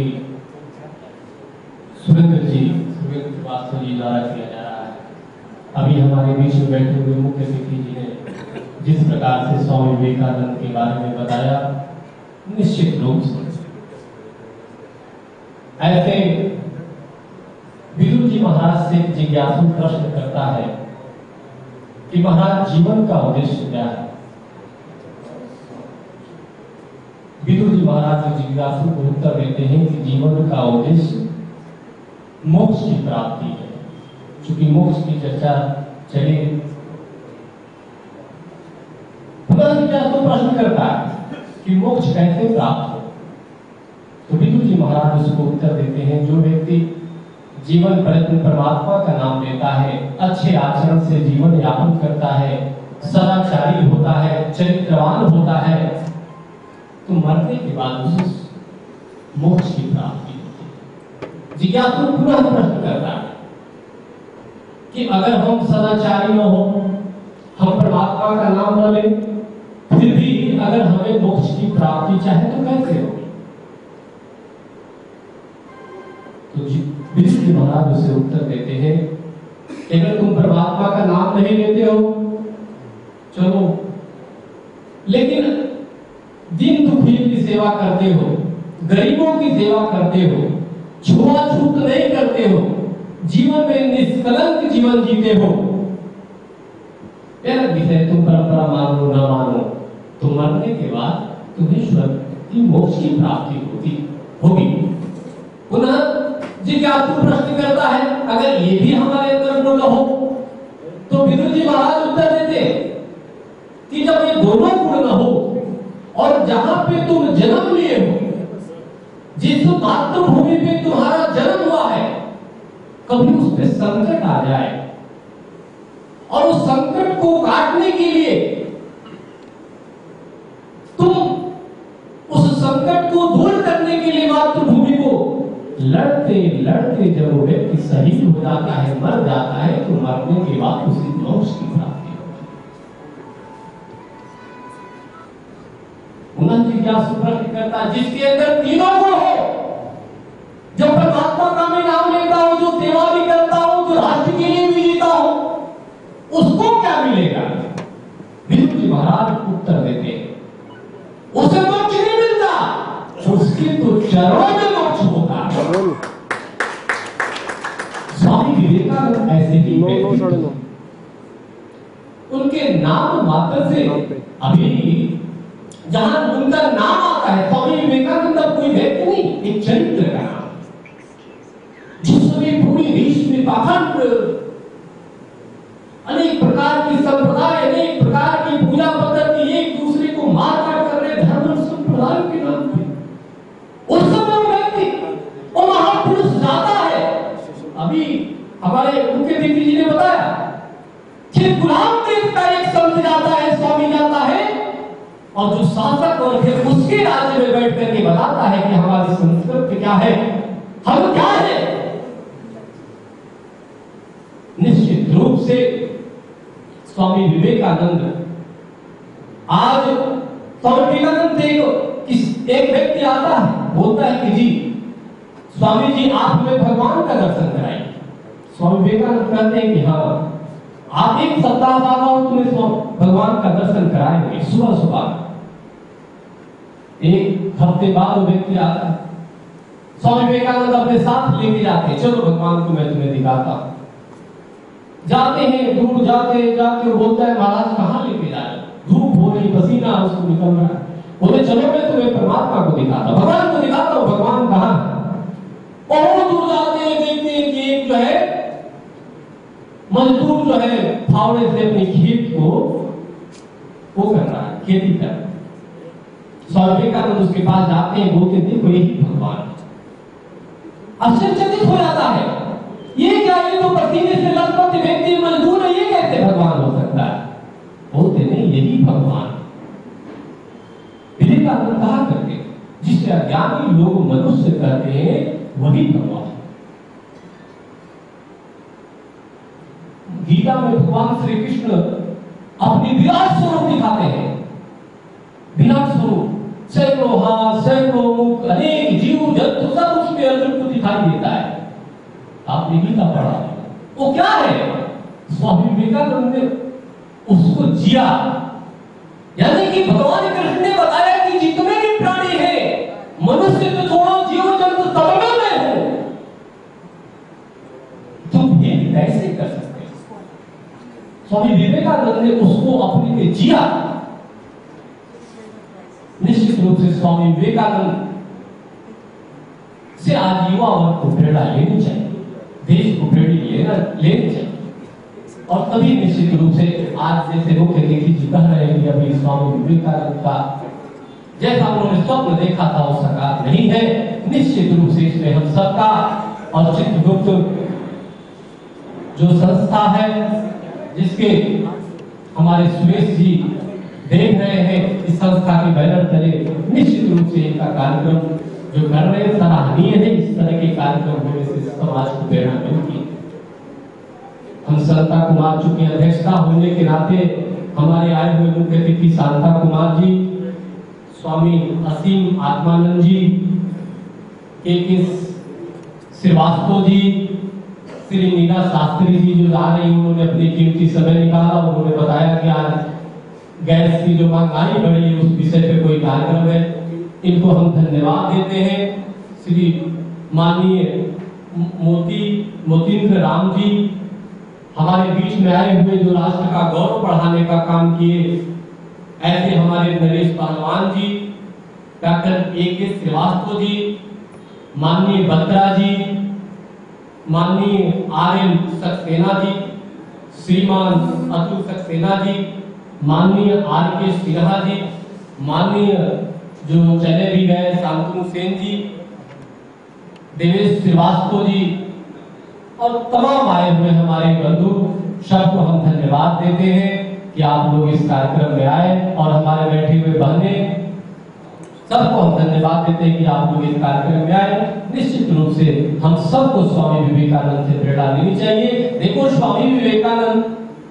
सुरेंद्र श्रीवास्तव जी द्वारा किया जा रहा है। अभी हमारे बीच में बैठे हुए मुख्य अतिथि जी ने जिस प्रकार से स्वामी विवेकानंद के बारे में बताया, निश्चित रूप से ऐसे विदुर जी महाराज से जिज्ञासु प्रश्न करता है कि महाराज जीवन का उद्देश्य क्या है। विदुर जी महाराज जिज्ञासु को उत्तर देते हैं कि जीवन का उद्देश्य मोक्ष की प्राप्ति है। चूंकि मोक्ष की चर्चा चली, जिज्ञासु प्रश्न करता है कि मोक्ष कैसे प्राप्त हो। तो विदुर जी महाराज उसको उत्तर देते हैं, जो व्यक्ति जीवन प्रयत्न परमात्मा का नाम लेता है, अच्छे आचरण से जीवन यापन करता है, सदाचारी होता है, चरित्रवान होता है, तो मरने के बाद उसे मोक्ष की प्राप्ति होती है। जिज्ञासु पुनः प्रश्न करता है कि अगर हम सदाचारी न हो, हम परमात्मा का नाम न लें, फिर भी अगर हमें मोक्ष की प्राप्ति चाहे तो कैसे होगी। तो विदुर जी महाराज उसे उत्तर देते हैं, अगर तुम परमात्मा का नाम नहीं लेते हो चलो, लेकिन दीन दुखियों की सेवा करते हो, गरीबों की सेवा करते हो, छुआछूत नहीं करते हो, जीवन में निष्कलंक जीवन जीते हो, अलग विषय तुम परंपरा मानो न मानो, तो मरने के बाद तुम्हें स्वर्ग की मोक्ष की प्राप्ति होगी। पुनः जिज्ञासु प्रश्न करता है, अगर ये भी हमारे अंदर गुण हो, तो विदुर जी महाराज उत्तर देते कि जब ये दोनों गुण न हो और जहां पे तुम जन्म लिए हो, जिस मातृभूमि पे तुम्हारा जन्म हुआ है, कभी उस पे संकट आ जाए और उस संकट को काटने के लिए तुम उस संकट को दूर करने के लिए मातृभूमि को लड़ते लड़ते जब वो व्यक्ति शहीद हो जाता है, मर जाता है, तो मरने के बाद उसे मोक्ष की प्राप्ति होती है। उन्नत जिज्ञासु प्रश्न करता है, जिसके अंदर तीनों गुण हो, जो परमात्मा का मैं नाम लेता हूं, जो सेवा भी करता हूं, जो राष्ट्र के लिए भी जीता हूं, उसको क्या मिलेगा? विदुर जी महाराज उत्तर देते हैं, उसे मोक्ष नहीं मिलता, उसके तो चरणों में मोक्ष होता है। स्वामी विवेकानंद ऐसे ही उनके नाम मात्र से अभी जहां उनका नाम आता है, स्वामी विवेकानंद अब कोई व्यक्ति नहीं, एक चरित्र का नाम, जिसमें पूरी विश्व में पाखंड, अनेक प्रकार की संप्रदाय, अनेक प्रकार की पूजा पद्धति, एक दूसरे को मार काट कर रहे धर्म संप्रदाय के नाम पे, उस समय व्यक्ति वो महापुरुष जाता है। अभी हमारे मुख्य दीदी जी ने बताया कि गुलाम देव का एक संत जाता है, स्वामी जाता है, और जो शासक और फिर उसके राज्य में बैठ करके बताता है कि हमारी संस्कृति क्या है, हम क्या है। निश्चित रूप से स्वामी विवेकानंद, आज स्वामी विवेकानंद एक व्यक्ति आता है, बोलता है कि जी स्वामी जी आप हमें भगवान का दर्शन कराइए। स्वामी विवेकानंद कहते हैं कि हाँ, आप एक सप्ताह बाद आओ, तुम्हें भगवान का दर्शन कराएंगे सुबह सुबह। एक हफ्ते बाद वो व्यक्ति आता है, स्वामी विवेकानंद अपने साथ लेके जाते हैं, चलो भगवान को मैं तुम्हें दिखाता हूं। जाते हैं, दूर जाते जाते वो बोलता है, महाराज कहाँ लेके जा रहे, धूप हो रही, पसीना उसको निकल रहा है, बोले चलो मैं तुम्हें परमात्मा को दिखाता, भगवान को दिखाता हूँ, भगवान कहाँ है। बहुत दूर जाते हैं, देखते हैं कि एक जो है मजदूर जो है फावड़े से अपनी खेत को वो कर रहा है, खेती कर रहा है। स्वामी विवेकानंद उसके पास जाते हैं, बोलते देखो यही भगवान। आश्चर्यचकित हो जाता है, ये क्या, ये तो पसीने से लथपथ व्यक्ति मजदूर है, ये कैसे भगवान हो सकता है? बोलते नहीं, यही भगवान। विवेकानंद कहा करते, जिसे अज्ञानी लोग मनुष्य कहते हैं, वही भगवान। गीता में भगवान श्री कृष्ण अपनी विराट स्वरूप दिखाते हैं, विराट स्वरूप, सैकड़ों हाथ, सैकड़ों मुख, अनेक जीव जंतु सब उसमें अर्जुन को दिखाई देता है। आपने गीता पढ़ा, वो क्या है? स्वामी विवेकानंद ने उसको जिया, यानी कि भगवान कृष्ण ने बताया कि जितने भी प्राणी हैं, मनुष्य तो छोड़ो, जीव जंतु सब में मैं हूं, तुम ये कैसे कर सकते? स्वामी विवेकानंद ने उसको अपने में जिया। निश्चित रूप से स्वामी विवेकानंद से आज युवा वर्ग को प्रेरणा लेनी चाहिए, देश को प्रेरणा लेनी चाहिए। और तभी निश्चित रूप से आज जैसे मुख्य अतिथि जी कह रहे हैं कि अभी स्वामी विवेकानंद का जैसा उन्होंने स्वप्न देखा था वो साकार नहीं है। निश्चित रूप से इसमें हम सबका और चित्रगुप्त जो संस्था है, जिसके हमारे सुरेश जी देख रहे हैं, इस संस्था के बैनर तले निश्चित रूप से इनका कार्यक्रम जो कर रहे हैं सराहनीय है। इस तरह के कार्यक्रम होने से समाज को प्रेरणा मिलती है। हम शांता कुमार चूंकि अध्यक्षता होने के नाते हमारे आए हुए मुख्य अतिथि शांता कुमार जी, स्वामी असीम आत्मानंद जी, के श्रीवास्तव जी, श्री मीना शास्त्री जी जो आ रही, उन्होंने अपनी कीमती समय निकाला। उन्होंने बताया कि आज गैस की जो महंगाई बढ़ी है उस विषय पे कोई कार्यक्रम है। इनको हम धन्यवाद देते हैं। श्री माननीय मोतीन्द्र राम जी हमारे बीच में आए हुए जो राष्ट्र का गौरव बढ़ाने का काम किए, ऐसे हमारे नरेश पहलवान जी, डॉक्टर A.K. श्रीवास्तव जी, माननीय बत्रा जी, माननीय R.L. सक्सेना जी, श्रीमान अतुल सक्सेना जी, माननीय R.K. सिन्हा जी, माननीय जो चले भी गए शांतनु सेन जी, देवेश श्रीवास्तव जी और तमाम आए हुए हमारे बंधु, सबको हम धन्यवाद देते हैं कि आप लोग इस कार्यक्रम में आए, और हमारे बैठे हुए बहनें, सबको हम धन्यवाद देते हैं कि आप लोग इस कार्यक्रम में आए। निश्चित रूप से हम सबको स्वामी विवेकानंद से प्रेरणा लेनी चाहिए। देखो, स्वामी विवेकानंद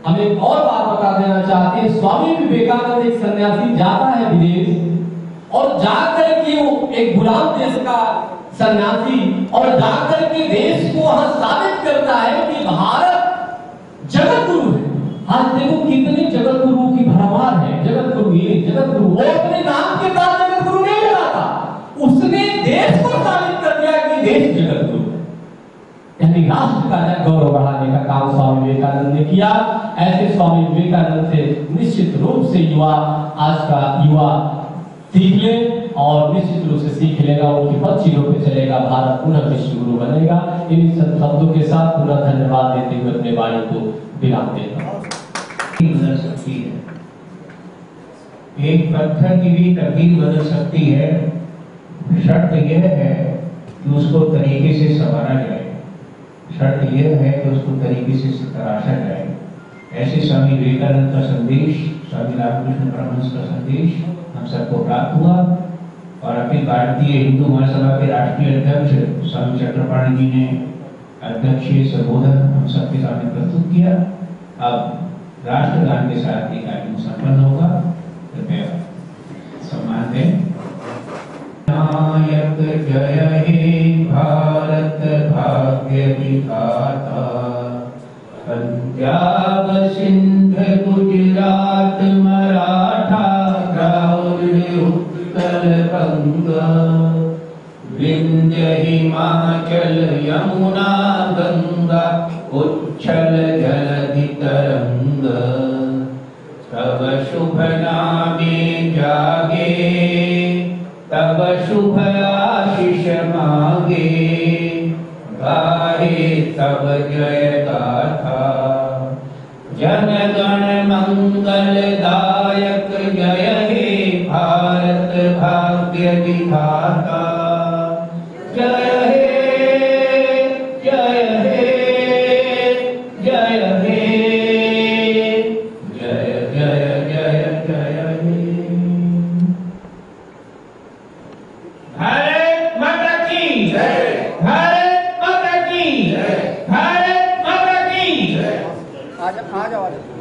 हमें और बात बता देना चाहते हैं। स्वामी विवेकानंद एक सन्यासी जाता है विदेश, और जाकर के वो एक गुलाम देश का सन्यासी, और जाकर के देश को वहां साबित करता है कि भारत जगत गुरु है। आज देखो कितने जगत गुरुओं की भरमार है। जगत गुरु ये जगत गुरु, वो अपने नाम के साथ जगत गुरु नहीं लगाता, उसने देश को साबित कर दिया कि देश जगत गुरु है। यानी राष्ट्र का गौरव बढ़ाने का काम स्वामी विवेकानंद ने किया। ऐसे स्वामी विवेकानंद से निश्चित रूप से आज का युवा सीख ले, और निश्चित रूप से सीख लेगा, उनकी पक्षियों पे चलेगा, भारत पुनः विश्व गुरु बनेगा। इन शब्दों के साथ पुनः धन्यवाद देते हुए अपने वाणी को विराम देता हूं। बदल सकती है, एक पत्थर की भी तकदीर बदल सकती है। शर्त यह है कि उसको तरीके से संवारा जाए, शर्त यह है कि उसको तरीके से तराशा जाए। ऐसे स्वामी विवेकानंद का संदेश, स्वामी रामकृष्ण परमहंस का संदेश हम सबको प्राप्त हुआ, और अखिल भारतीय हिंदू महासभा के राष्ट्रीय अध्यक्ष स्वामी चक्रपाणी जी ने अध्यक्षीय संबोधन हम सबके सामने प्रस्तुत किया। अब राष्ट्रगान के साथ ये कार्यक्रम संपन्न होगा। कृपया सम्मान दें। नायक जय हे भारत भाग्य विधाता, पंजाब सिंध गुजरात मराठा द्राविड़ उत्कल बंगा, विंध्य हिमाचल यमुना गंगा उच्छल जलधि तरंग, तब शुभ नामे जागे, तब शुभ आशीष मांगे, गाहे तब जय गाथा, जन गण मंगल दायक जय हे भारत भाग्य विधाता, जय हे जय हे जय हे जय जय जय जय हे। भारत माता की जय, भारत माता की जय, भारत माता की जय। आ जाओ रुको।